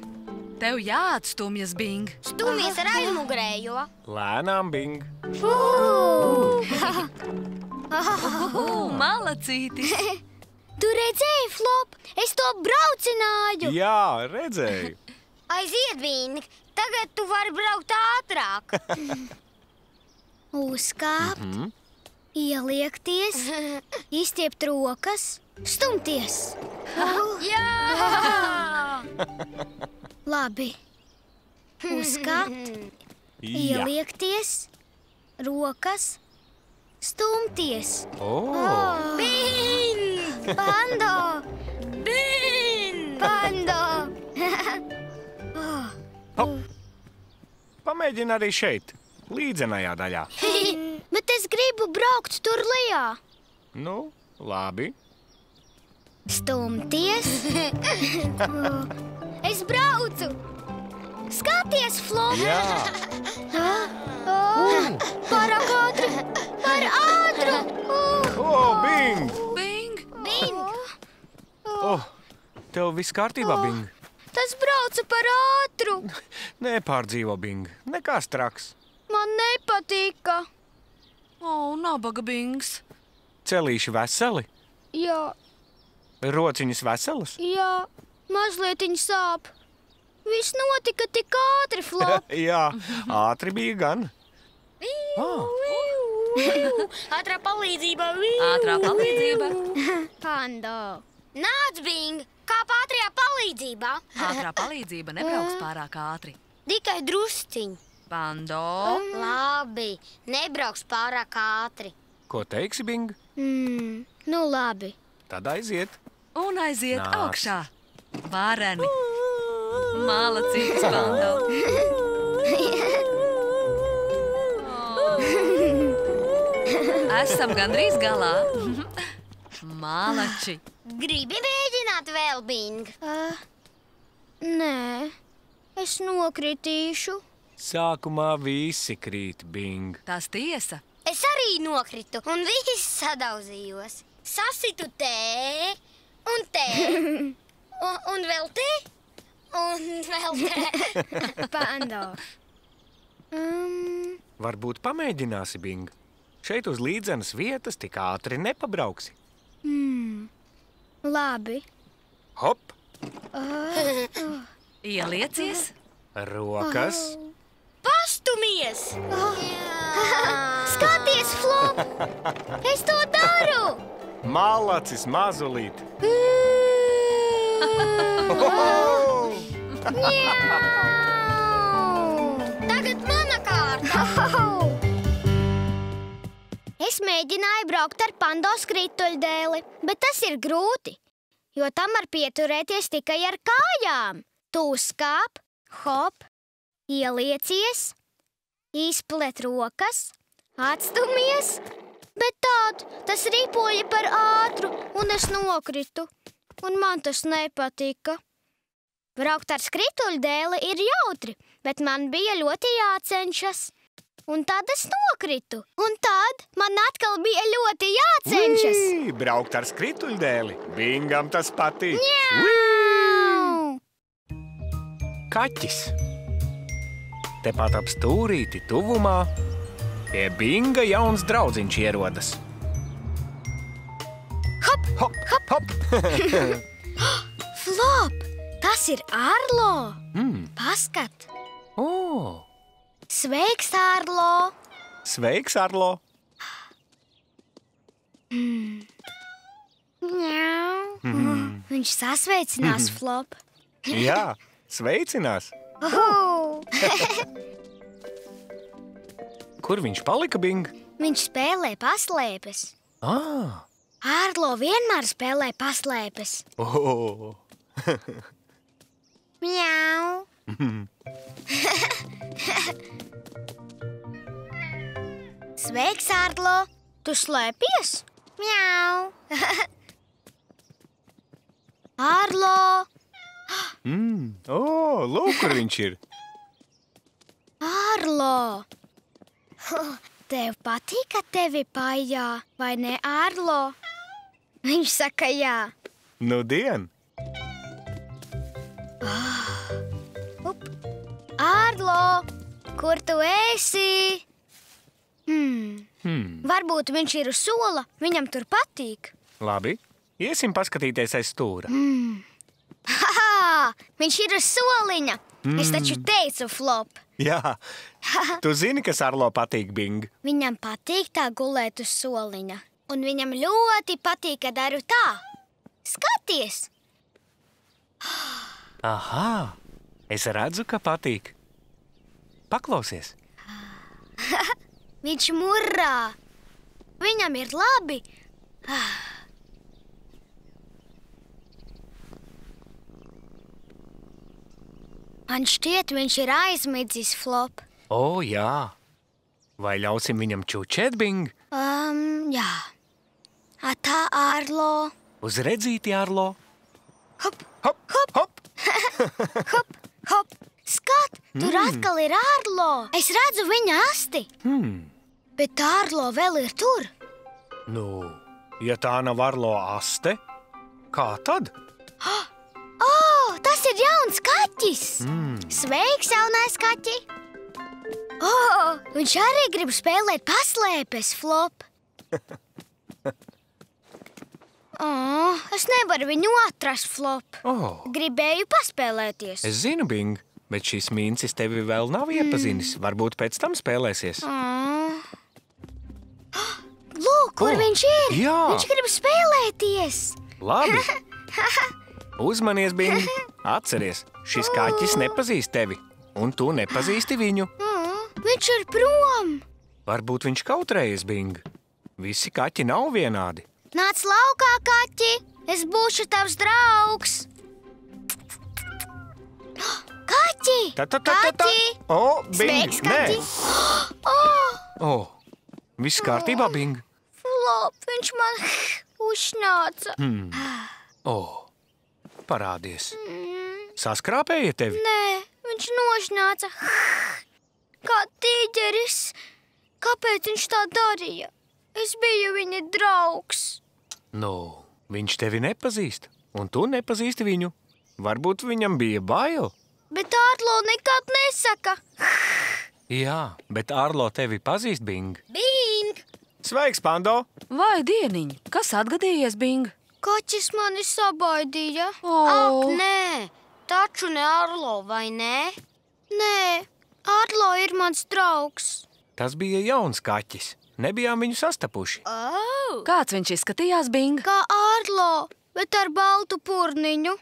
Tev jāatstumjas, Bing. Stūmies ar aizmugurējo. Lēnām, Bing. Malacītis. Tu redzēji, Flop? Es to braucināju. Jā, redzēju. Aiziet, Bing. Tagad tu vari braukt ātrāk. Uzkāpt, ieliekties, izstiept rokas, stumties. Jā! Labi. Uzkāpt, Jā. ieliekties, rokas, stumties. Bing! Pando! Bing! Pando! Pamēģini arī šeit, līdzenajā daļā. Bet es gribu braukt tur lejā. Nu, labi. Stumties. Es braucu. Skaties, Flop! Jā. Pārāk ātri! Par ātru! Bing! Bing. Bing! Tev viss kārtībā, Bing? Tas brauca par ātru! Nepārdzīvo, Bing. Nekas traks. Man nepatika. Nabaga Bings. Celīši veseli? Jā, Rociņas veselas? jā, mazlietiņ sāp. Viss notika tik ātri, Flop. Jā, ātri bija gan. Ātrā palīdzība! Ātrā palīdzība. Pando. Nāc, Bing! Kāp ātrajā palīdzībā! Ātrā palīdzība nebrauks pārāk ātri. Tikai drusciņ. Pando. Labi, nebrauks pārāk ātri. Ko teiksi, Bing? Nu labi. Tad aiziet. Un aiziet Nāc. augšā. Vareni. Malacītis, Pando. Esam gandrīz galā. Malači. Gribi mēģināt vēl, Bing? Nē, es nokritīšu. Sākumā visi krīt, Bing. Tas tiesa. Es arī nokritu un viss sadauzījos. Sasitu te, un te, un vēl te, un vēl te. Pando. Varbūt pamēģināsi, Bing. Šeit uz līdzenas vietas tik ātri nepabrauksi. Labi. Hop, Ieliecies. rokas. Pastumies! Skaties, Flop! Es to daru! Malacis mazulīt. Tagad mana kārta! Es mēģināju braukt ar Pando skrituļdēli, bet tas ir grūti, jo tam var pieturēties tikai ar kājām. Tu uzkāp, hop, ieliecies, izplet rokas, atstumies, bet tād, tas ripoja par ātru, un es nokritu, un man tas nepatika. Braukt ar skrituļdēli ir jautri, bet man bija ļoti jācenšas. Un tad es nokritu, un tad man atkal bija ļoti jācenšas. Braukt ar skrituļdēli. Bingam tas patīk. Kaķis. Tepat ap stūrīti tuvumā pie Binga jauns draudziņš ierodas. Hop, Hop, hop, hop. Flop, tas ir Arlo. Paskat. Sveiks, Arlo. Sveiks, Arlo. Viņš sasveicinās Flop. Jā, Sveicinās! Kur viņš palika, Bing? Viņš spēlē paslēpes. Ārlo vienmēr spēlē paslēpes. Mjau. Sveiks, Ārlo! Tu slēpies? Mjau. Ārlo! Lūk, kur viņš ir. Ārlo! Tev patīk, ka tevi pājā, vai ne, Ārlo? Viņš saka jā. Nudien! Ārlo, kur tu esi? Varbūt viņš ir uz sola, viņam tur patīk. Labi, iesim paskatīties aiz stūra. Haha, viņš ir uz soliņa. Es taču teicu, Flop. Jā, tu zini, kas Ārlo patīk, Bing? Viņam patīk tā gulēt uz soliņa. Un viņam ļoti patīk, ka daru tā. Skaties! Aha, es redzu, ka patīk. Paklausies. Viņš murrā. Viņam ir labi. Man šķiet, viņš ir aizmidzis, Flop. Jā. Vai ļausim viņam čučēt, Bing? Jā. Tā, Ārlo. Uz redzīti, Ārlo. Hop, Hop, hop, hop. hop, hop. Skat, tur atkal ir Ārlo. Es redzu viņa asti. Bet Ārlo vēl ir tur. Nu, ja tā nav Ārlo aste, kā tad? Tas ir jauns kaķis. Sveiks, jaunais kaķi. Viņš arī grib spēlēt paslēpes, Flop. Es nevaru viņu atrast, Flop. Gribēju paspēlēties. Es zinu, Bing, bet šis mīncis tevi vēl nav iepazinis. Varbūt pēc tam spēlēsies. Lūk, kur viņš ir. Jā. Viņš grib spēlēties. Labi. Uzmanies, Bing. Atceries, šis kaķis nepazīst tevi, un tu nepazīsti viņu. Viņš ir prom. Varbūt viņš kautrējas, Bing. Visi kaķi nav vienādi. Nāc laukā, kaķi. Es būšu tavs draugs. Kaķi! Kaķi! Bing, Sveiks, kaķi! Viss kārtībā, Bing? Flop, viņš man uzšnāca. Parādies. Saskrāpēja tevi? Nē, viņš nožņāca. Kā tīģeris. Kāpēc viņš tā darīja? Es biju viņa draugs. Nu, viņš tevi nepazīst, un tu nepazīsti viņu. Varbūt viņam bija bail? Bet Ārlo nekad nesaka. Jā, bet Ārlo tevi pazīst, Bing. Bing! Sveiks, Pando! Vai dieniņ, kas atgadījies, Bing? Kaķis mani sabaidīja. Ak, nē, taču ne Ārlo, vai ne? Nē, Ārlo ir mans draugs. Tas bija jauns kaķis. Nebijām viņu sastapuši. Kāds viņš izskatījās, Bing? Kā Ārlo, bet ar baltu purniņu.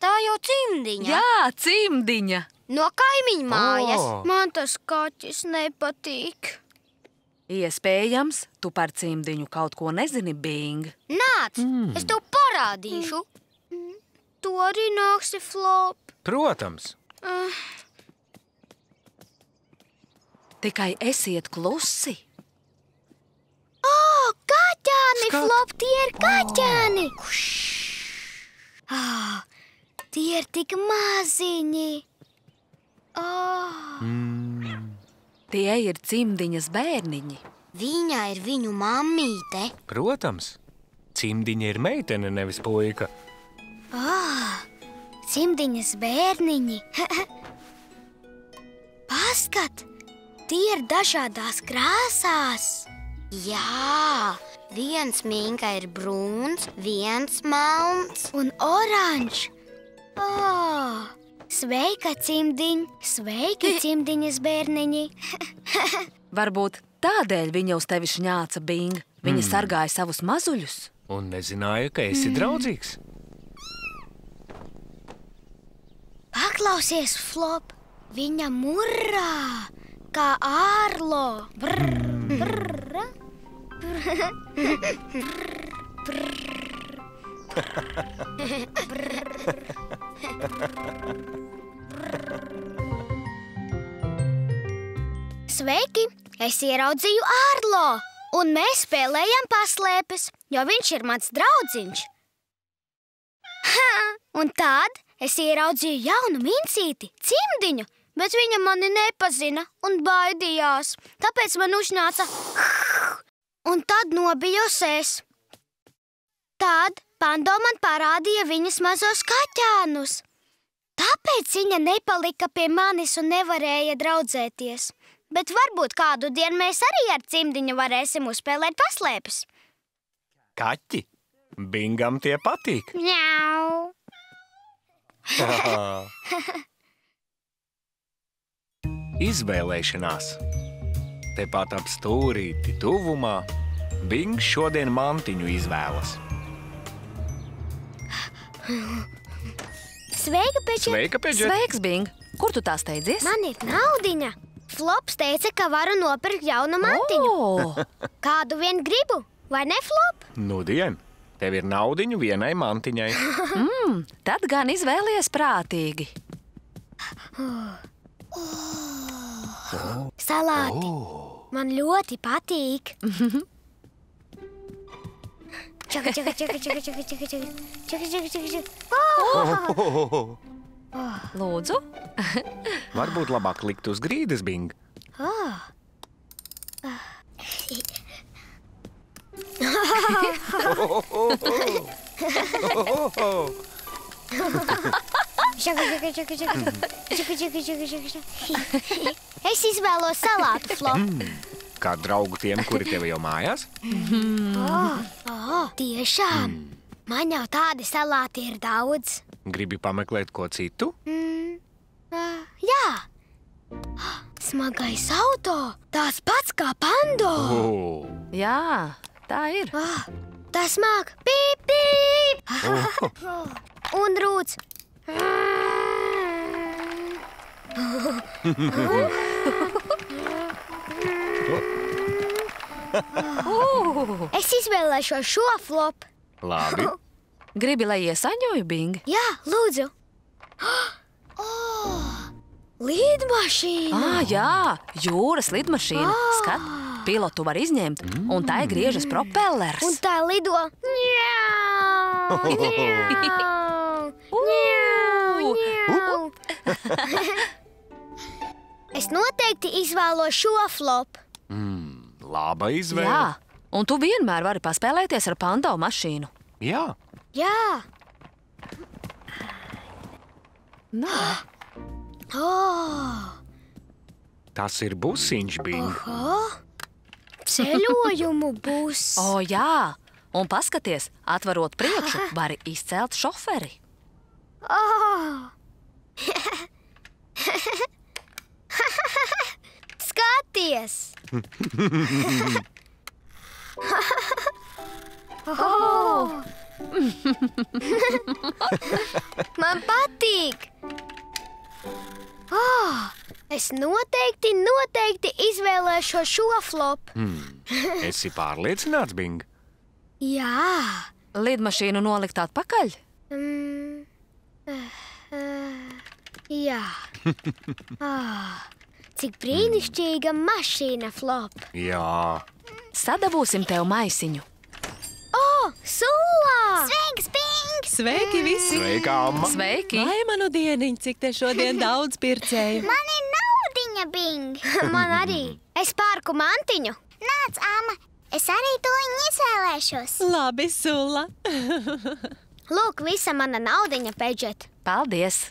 Tā jau cimdiņa. Jā, cimdiņa. No kaimiņu mājas. Man tas kaķis nepatīk. Iespējams, tu par cimdiņu kaut ko nezini, Bing. Nāc, es tev parādīšu. Tu arī nāksi, Flop. Protams. Tikai esiet klusi. Kaķēni, Flop, tie ir kaķēni. Tie ir tik maziņi. Tie ir cimdiņas bērniņi. Viņa ir viņu mammīte. Protams. Cimdiņa ir meitene, nevis puika. Cimdiņas bērniņi. Paskat, tie ir dažādās krāsās. Jā, viens Minka ir brūns, viens melns. Un oranžs. Sveika, cimdiņ! Sveiki, cimdiņas bērniņi! Varbūt tādēļ viņa uz tevi šņāca, Bing. Viņa sargāja savus mazuļus. Un nezināja, ka esi draudzīgs. Paklausies, Flop. Viņa murrā, kā ārlo. Sveiki! Es ieraudzīju ārlo, un mēs spēlējam paslēpes, jo viņš ir mans draudziņš. Un tad es ieraudzīju jaunu mincīti, cimdiņu, bet viņa mani nepazina un baidījās. Tāpēc man uzņāca un tad nobijos es. Tad Pando man parādīja viņas mazos kaķēnus. Tāpēc viņa nepalika pie manis un nevarēja draudzēties. Bet varbūt kādu dienu mēs arī ar cimdiņu varēsim uzspēlēt paslēpes. Kaķi, Bingam tie patīk. Mjau! Izvēlēšanās. Tepat ap stūrīti tuvumā Bings šodien mantiņu izvēlas. Sveika, Pečet! Sveika, Pečet! Sveiks, Bing! Kur tu tā steidzies? Man ir naudiņa. Flops teica, ka varu nopirkt jaunu mantiņu. O, Kādu vien gribu, vai ne, Flop? Nudien, tev ir naudiņu vienai mantiņai. tad gan izvēlies prātīgi. Salāti. Man ļoti patīk. Čaka, čaka, čaka, čaka, čaka, čaka, čaka, čaka, čaka, čaka, čaka. Lūdzu. Varbūt labāk likt uz grīdas, Bing. Čaka, čaka, čaka, čaka, čaka, čaka, čaka, čaka. Es izvēlos salātu, Flop. Kā draugu tiem, kuri tev jau mājās? Tiešām. Man jau tādi salāti ir daudz. Gribi pameklēt ko citu? Jā. Smagais auto. Tās pats kā Pando. Jā, tā ir. Tas smag. Pīp, pīp. Un rūc. Es izvēlēšos šo, Flop. Labi. Gribi, lai iesaņoju, Bing? Jā, lūdzu. Lidmašīna. Jā, jūras lidmašīna. Skat, pilotu var izņemt, un tai griežas propellers. Un tā lido. Ņau, ņau, ņau. Es noteikti izvēlos šo, Flop. Laba izvēle. Jā, un tu vienmēr vari paspēlēties ar Pando mašīnu. Jā. Jā. Tas ir busiņš, Bing. Ceļojumu būs. Jā, un paskaties, atvarot priekšu, vari izcelt šoferi. Skaties! Man patīk! Es noteikti izvēlēšos šo, Flop. Esi pārliecināts, Bing? Jā. Lidmašīnu nolikt atpakaļ? Jā. Cik brīnišķīga mašīna, Flop. Jā. Sadabūsim tev maisiņu. Sulla! Sveiks, Bing! Sveiki visi! Sveika, Amma! Sveiki! Vai manu dieniņu, cik te šodien daudz pircēju? Man ir naudiņa, Bing! Man arī. Es pērku mantiņu. Nāc, Amma! Es arī to izvēlēšos. Labi, Sulla! Lūk, visa mana naudiņa, Pedžet. Paldies!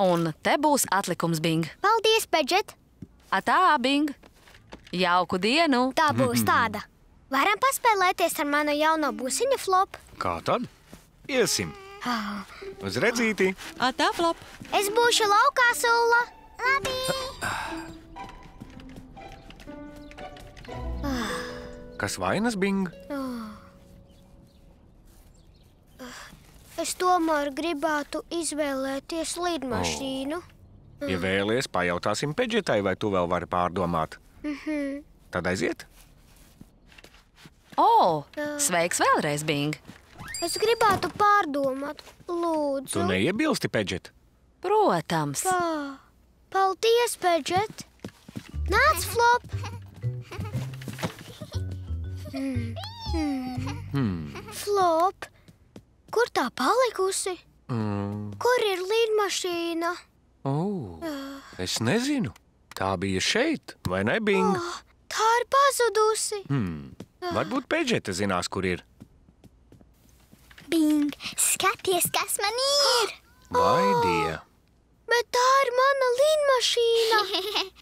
Un te būs atlikums, Bing. Paldies, Pedžet. Atā, Bing! Jauku dienu! Tā būs tāda. Varam paspēlēties ar manu jauno busiņu, Flop? Kā tad? Iesim. Uz redzīti. Atā, Flop! Es būšu laukā, Sulla. Labi! Kas vainas, Bing? Es tomēr gribētu izvēlēties lidmašīnu. Ja vēlies, pajautāsim Pedžetai, vai tu vēl vari pārdomāt. Tad aiziet. Sveiks vēlreiz, Bing. Es gribētu pārdomāt, lūdzu. Tu neiebilsti, Pedžet? Protams. Paldies, Pedžet. Nāc, Flop. Flop, kur tā palikusi? Kur ir lidmašīna? Es nezinu. Tā bija šeit, vai ne, Bing? Tā ir pazudusi. Varbūt Pedžeta zinās, kur ir. Bing, skaties, kas man ir! Vai die? Bet tā ir mana lidmašīna.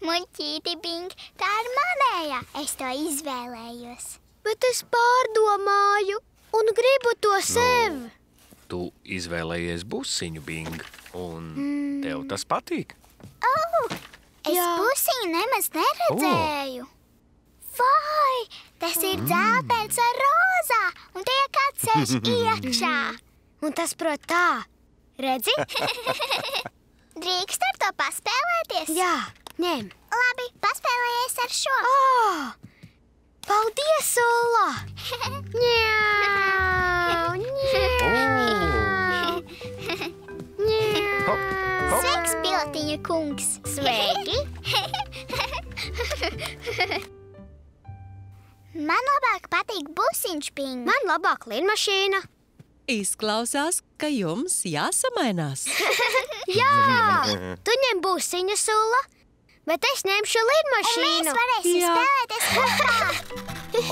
Muļķīti, Bing, tā ir manējā. Es to izvēlējos. Bet es pārdomāju un gribu to sev. Tu izvēlējies busiņu, Bing, un tev tas patīk? Es busiņu nemaz neredzēju. Vai, tas ir dzeltens ar rozā, un tie kāds sēž iekšā. Un tas, prot, tā. Redzi? Drīkst ar to paspēlēties? Jā, ņem. Labi, paspēlējies ar šo. Paldies, Ulla! Ņau, ņau, ņau. Sveiks, pilotiņa kungs! Sveiki! Man labāk patīk busiņš, Bing. Man labāk lidmašīna. Izklausās, ka jums jāsamainās. Jā, tu ņem busiņu, Ulla, bet es ņemšu lidmašīnu. Mēs varēsim spēlēties kopā.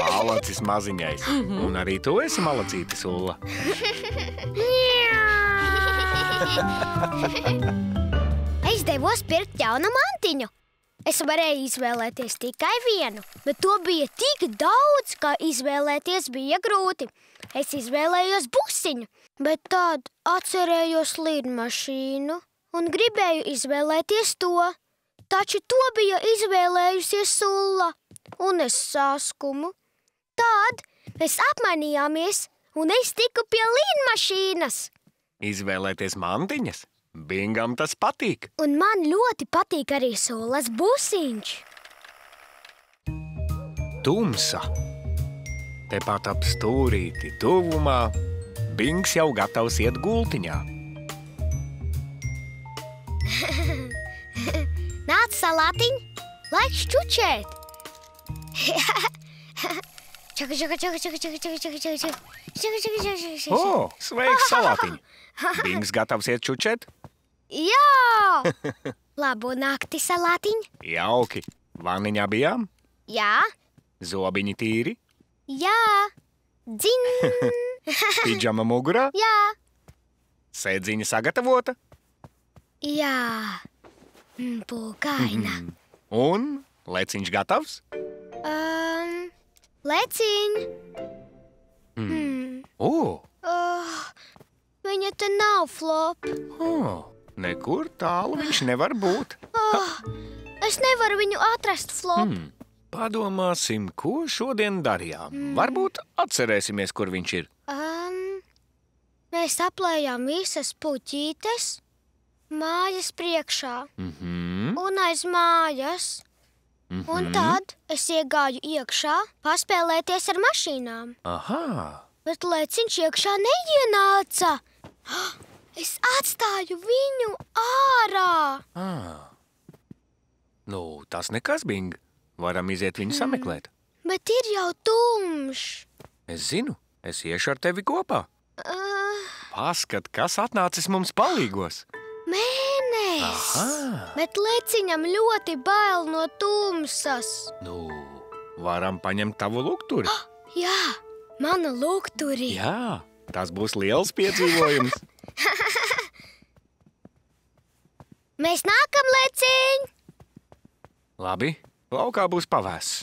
Malacis maziņais. Un arī tu esi malacītis, Ulla. Es devos pirkt jaunu mantiņu. Es varēju izvēlēties tikai vienu, bet to bija tik daudz, ka izvēlēties bija grūti. Es izvēlējos busiņu, bet tad atcerējos lidmašīnu un gribēju izvēlēties to. Taču to bija izvēlējusies Ulla, un es saskumu. Tad mēs apmainījāmies, un es tiku pie lidmašīnas. Izvēlēties mantiņas? Bingam tas patīk. Un man ļoti patīk arī Ullas busiņš. Tumsa. Tepat ap stūrīti tuvumā Bings jau gatavs iet gultiņā. Nāc, salātiņ, laiks čučēt. Čaka, čaka, čaka, čaka, čaka, čaka, čaka, čaka, čaka, čaka, čaka, čaka. O, sveiks, salātiņ! Bings gatavs iet čučēt? Jā! Labu nakti, salātiņ. Jauki. Vaniņā bijām? Jā, Zobiņi tīri? jā, dzin. Pidžama mugurā? Jā, Sēdziņa sagatavota? jā, pūkaina. Un leciņš gatavs? Leciņ. O, Viņa te nav, Flop. nekur tālu viņš nevar būt. Es nevaru viņu atrast, Flop. Padomāsim, ko šodien darījām. Varbūt atcerēsimies, kur viņš ir. Mēs aplējām visas puķītes mājas priekšā un aiz mājas. Un tad es iegāju iekšā paspēlēties ar mašīnām. Aha! Bet leciņš iekšā neienāca. Es atstāju viņu ārā. Nu, tas nekas, Bing. Varam iziet viņu sameklēt. Bet ir jau tumšs. Es zinu, es iešu ar tevi kopā. Paskat, kas atnācis mums palīgos. Mēnesis. Bet leciņam ļoti bail no tumsas. Nu, varam paņemt tavu lukturi. Jā, mana lukturi. Jā, tas būs liels piedzīvojums. Mēs nākam, leciņ. Labi, laukā būs pavēss.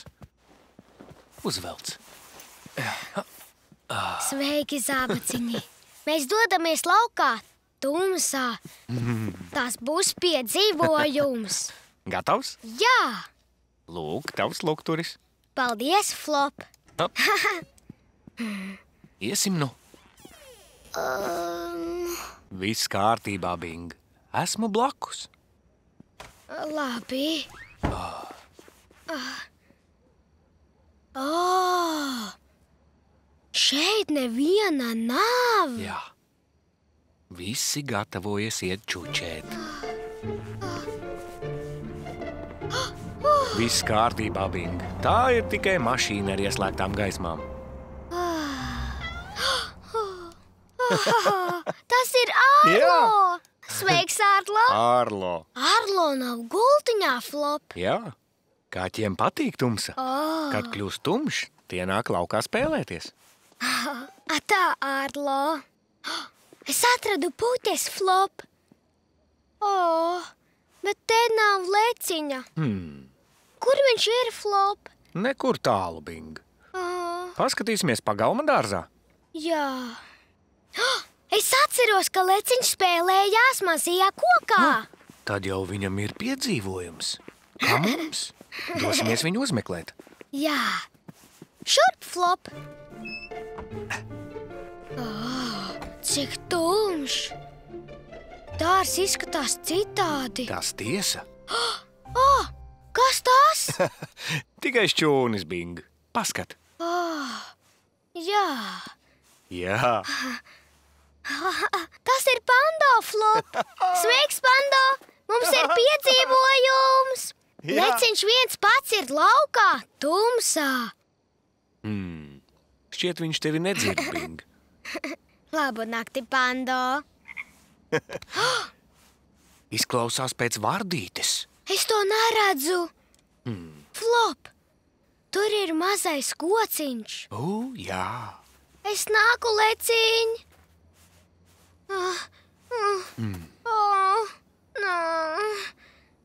Uzvelc. Sveiki, zābaciņi. Mēs dodamies laukā, tumsā. Tas būs piedzīvojums. Gatavs? Jā, Lūk, tavs lukturis. paldies, Flop. Iesim nu. Viss kārtībā, Bing. Esmu blakus. Labi. Šeit neviena nav. Jā. Visi gatavojas iet čučēt. Viss kārtībā, Bing. Tā ir tikai mašīna ar ieslēgtām gaismām. Tas ir Arlo! Jā. Sveiks, Arlo! Arlo. Arlo nav gultiņā, Flop. Jā. Kaķiem patīk tumsa. Kad kļūst tumšs, tie nāk laukā spēlēties. Tā, Arlo. Es atradu puķes, Flop. Bet te nav leciņa. Kur viņš ir, Flop? Nekur tālu, Bing. Paskatīsimies pagalma dārzā. Jā. Es atceros, ka leciņš spēlējās mazajā kokā. Tad jau viņam ir piedzīvojums. Kā mums? Dosimies viņu uzmeklēt. Jā. Šurp, Flop. Cik tumšs. Dārs izskatās citādi. Tas tiesa. Kas tas? Tikai šķūnis, Bing. Paskat. Jā. Jā. Tas ir Pando, Flop. Sveiks, Pando. Mums ir piedzīvojums. Jā. Leciņš viens pats ir laukā, tumsā. Šķiet, viņš tevi nedzird, Bing. Labu nakti, Pando. Izklausās pēc vardītes. Es to neredzu. Flop, tur ir mazais kociņš. Jā. Es nāku, leciņ.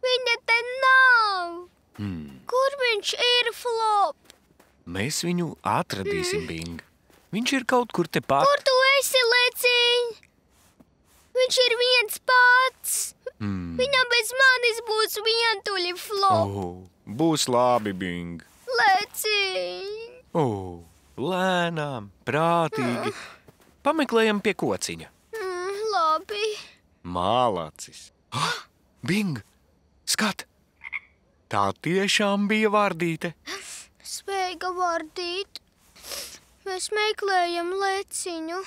Viņa te nav. Kur viņš ir, Flop? Mēs viņu atradīsim, Bing. Viņš ir kaut kur tepat. Kur tu esi, leciņ? Viņš ir viens pats. Viņam bez manis būs vientuļi, Flop. Būs labi, Bing. Leciņ. Lēnām, prātīgi. Pameklējam pie kociņa. Labi. Mālacis. Bing, skat! Tā tiešām bija vardīte. Sveika, vardīt. Mēs meklējam leciņu.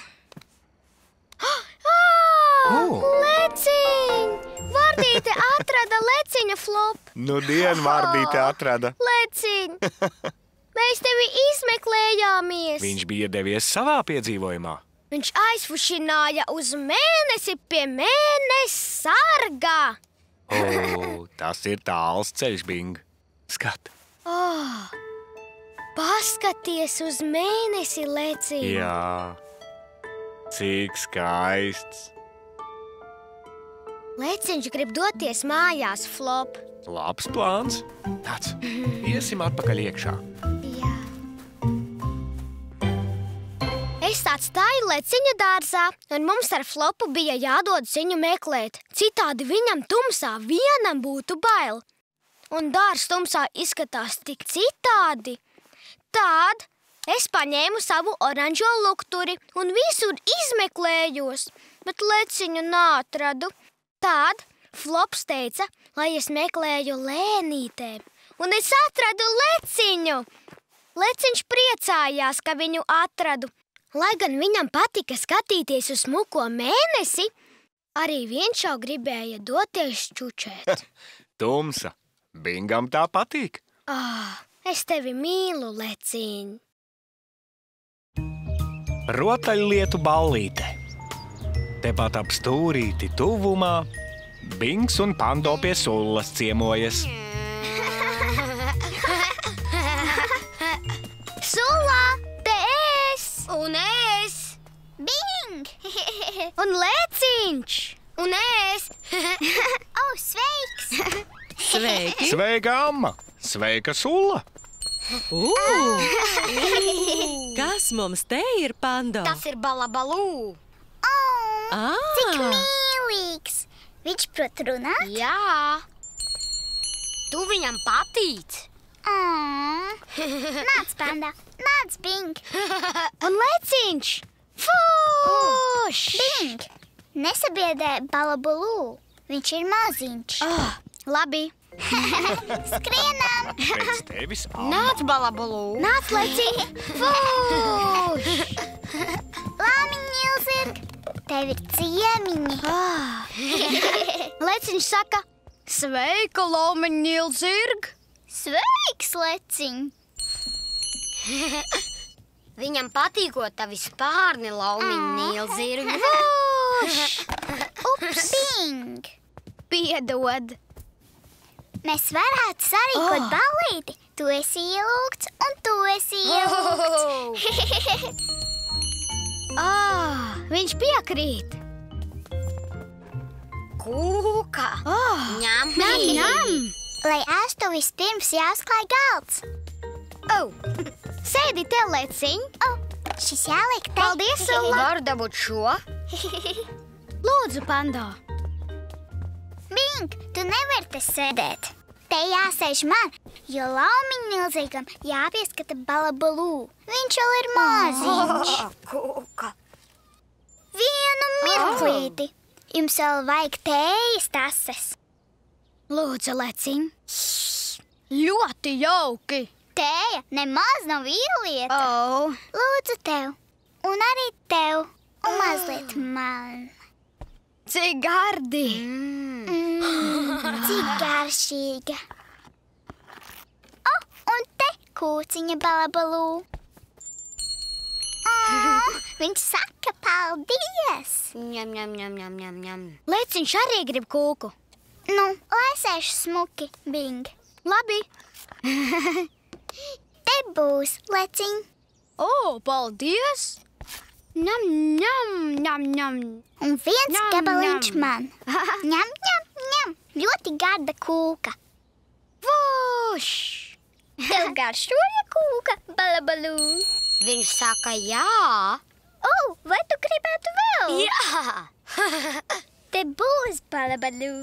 Leciņ! Vardīte atrada leciņu, Flop. Nudien vardīte atrada. Leciņ! Mēs tevi izmeklējāmies. Viņš bija devies savā piedzīvojumā. Viņš aizfušināja uz mēnesi pie mēnesi sarga. Tas ir tāls ceļš, Bing. Skat. Paskaties uz mēnesi, leciņ. Jā. Cik skaists. Leciņš grib doties mājās, Flop. Labs plāns. Tāds. Iesim atpakaļ iekšā. Jā. Es atstāju leciņa dārzā, un mums ar Flopu bija jādodas viņu meklēt. Citādi viņam tumsā vienam būtu bail. Un dārs tumsā izskatās tik citādi. Tād es paņēmu savu oranžo lukturi un visur izmeklējos, bet leciņu neatradu. Tād Flops teica, lai es meklēju lēnītēm, un es atradu leciņu. Leciņš priecājās, ka viņu atradu. Lai gan viņam patika skatīties uz smuko mēnesi, arī viņš jau gribēja doties čučēt. Tumsa. Bingam tā patīk. Es tevi mīlu, leciņ. Rotaļlietu ballīte. Tepat ap stūrīti tuvumā Bings un Pando pie sullas ciemojas. Sulla, te es! Un es! Bing! Un leciņš! Un es! Sveiks! Sveiki! Sveika, amma! Sveika, sulla! Kas mums te ir, Pando? Tas ir Balabalū! Cik mīlīgs! Viņš prot runāt? Jā! Tu viņam patīc! Nāc, Panda! Nāc, Bing! Un leciņš! Fūš! Bing! Nesabiedē Balabulu. Viņš ir maziņš. Labi. Skrienam! Pēc tevis, Alma. Nāc, Balabulu! Nāc, leciņ! Lāmiņ, Nilzirg! Tev ir ciemiņi. Leciņš saka, sveika, Laumiņ, Nilzirg! Sveiks, Leciņ! Viņam patīkot tavi spārni, Laumiņ, Nilzirg. Ups, Bing! Piedod. Mēs varētu sarīkot ballīti. Tu esi ielūgts un tu esi ielūgts. Viņš piekrīt. Kūka! Ņem! Lai ēstu vispirms jāuzklāj galds. Sēdi te, leciņ. Šis jāliek te. Paldies, Ulla. Varu dabūt šo? Lūdzu, Pando. Bing, tu nevari te sēdēt. Te jāsēž man, jo Laumiņ Nilzīgam jāpieskata Balabulu. Viņš vēl ir maziņš. Kūka! Vienu mirklīti. Jums vēl vajag tējas tases. Lūdzu, leciņ. Ļoti jauki. Tēja nemaz nav vīlieta. Lūdzu tev. Un arī tev. Un mazliet man. Cik gardi. Cik garšīga. Un te kūciņa Balabulu. Viņš saka paldies. Ņem. Leciņš arī grib kūku. Nu, lai sēž smuki, Bing. Labi. Te būs, Leciņ. Paldies. Ņem. Un viens Ņem, gabaliņš ņem. man. Ņem. Ļoti garda kūka. Vuš. Tev garšoja kūka, Balabalū? Viņš saka jā. Vai tu gribētu vēl? Jā! Te būs, Balabalū.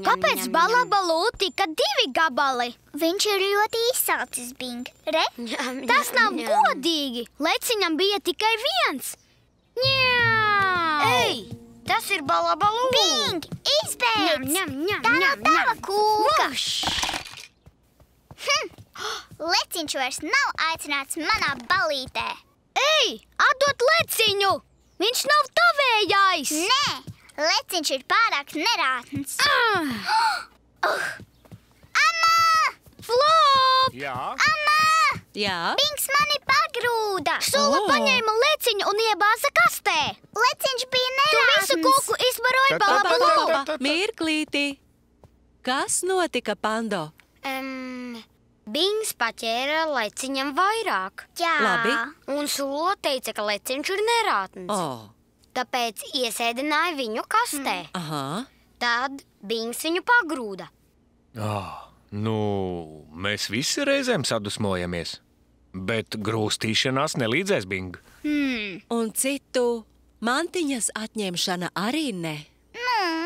Kāpēc Balabalū tika 2 gabali? Viņš ir ļoti izsalcis, Bing. Re? Tas nav godīgi. Leciņam bija tikai 1. Ei, tas ir Balabalū! Bing, izbeidz! Ņem. Tā nav tava kūka. Leciņš vairs nav aicināts manā ballītē. Ei, atdod leciņu! Viņš nav tavējais! Nē, Leciņš ir pārāk nerātns. Flop! Jā. Jā? Bings mani pagrūda. Sula paņēma leciņu un iebāza kastē. Leciņš bija Tu nerātns. visu kūku izbaroji Balabalū. Mirklītī. Kas notika, Pando? Bings paķēra leciņam vairāk. Jā. Labi. Un Sula teica, ka leciņš ir nerātns. Tāpēc iesēdināja viņu kastē. Aha. Tad Bings viņu pagrūda. Mēs visi reizēm sadusmojamies. Bet grūstīšanās nelīdzēs, Bing. Un citu mantiņas atņemšana arī ne.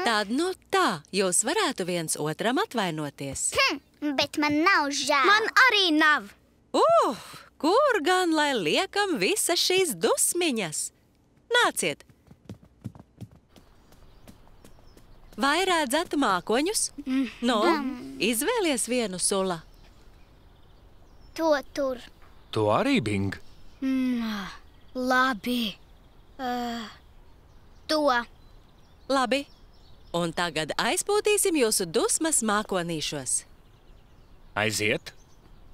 Tad tā, jūs varētu viens otram atvainoties. Bet man nav žēl. Man arī nav. Kur gan lai liekam visas šīs dusmiņas? Nāciet! Vai redzat mākoņus? Izvēlies vienu, Sula. To tur. Tu arī, Bing. Labi. To. Labi. Un tagad aizpūtīsim jūsu dusmas mākonīšos. Aiziet.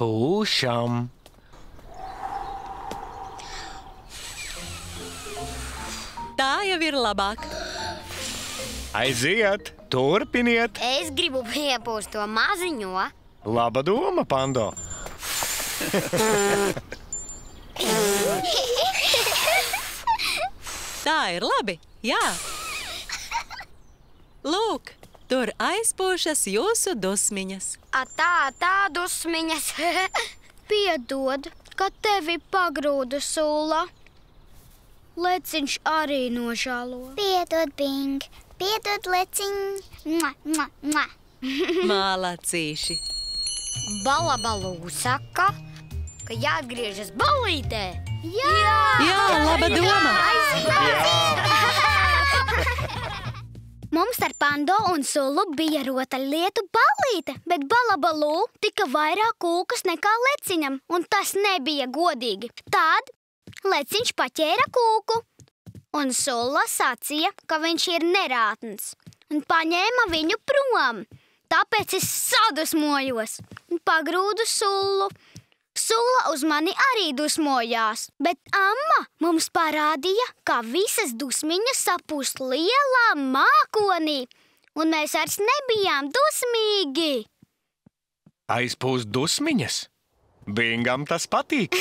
Pūšam. Tā jau ir labāk. Aiziet. Turpiniet. Es gribu piepūst to maziņo. Laba doma, Pando. Tā ir labi, jā. Lūk, tur aizpūšas jūsu dusmiņas. Tā dusmiņas. Piedod, ka tevi pagrūda, Sula. Leciņš arī nožēlo. Piedod, Bing. Piedod, Leciņ. Mālacīši. Balabalū saka, ka jāatgriežas ballītē. Jā, laba doma. Aiziet! Mums ar Pando un Sulu bija rotaļlietu ballīte, bet Balabalū tika vairāk kūkas nekā Leciņam, un tas nebija godīgi. Tad Leciņš paķēra kūku, un Sula sacīja, ka viņš ir nerātns, un paņēma viņu prom. Tāpēc es sadusmojos un pagrūdu Sulu. Sula uz mani arī dusmojās, bet amma mums parādīja, ka visas dusmiņas sapūst lielā mākonī, un mēs vairs nebijām dusmīgi. Aizpūst dusmiņas? Bingam tas patīk.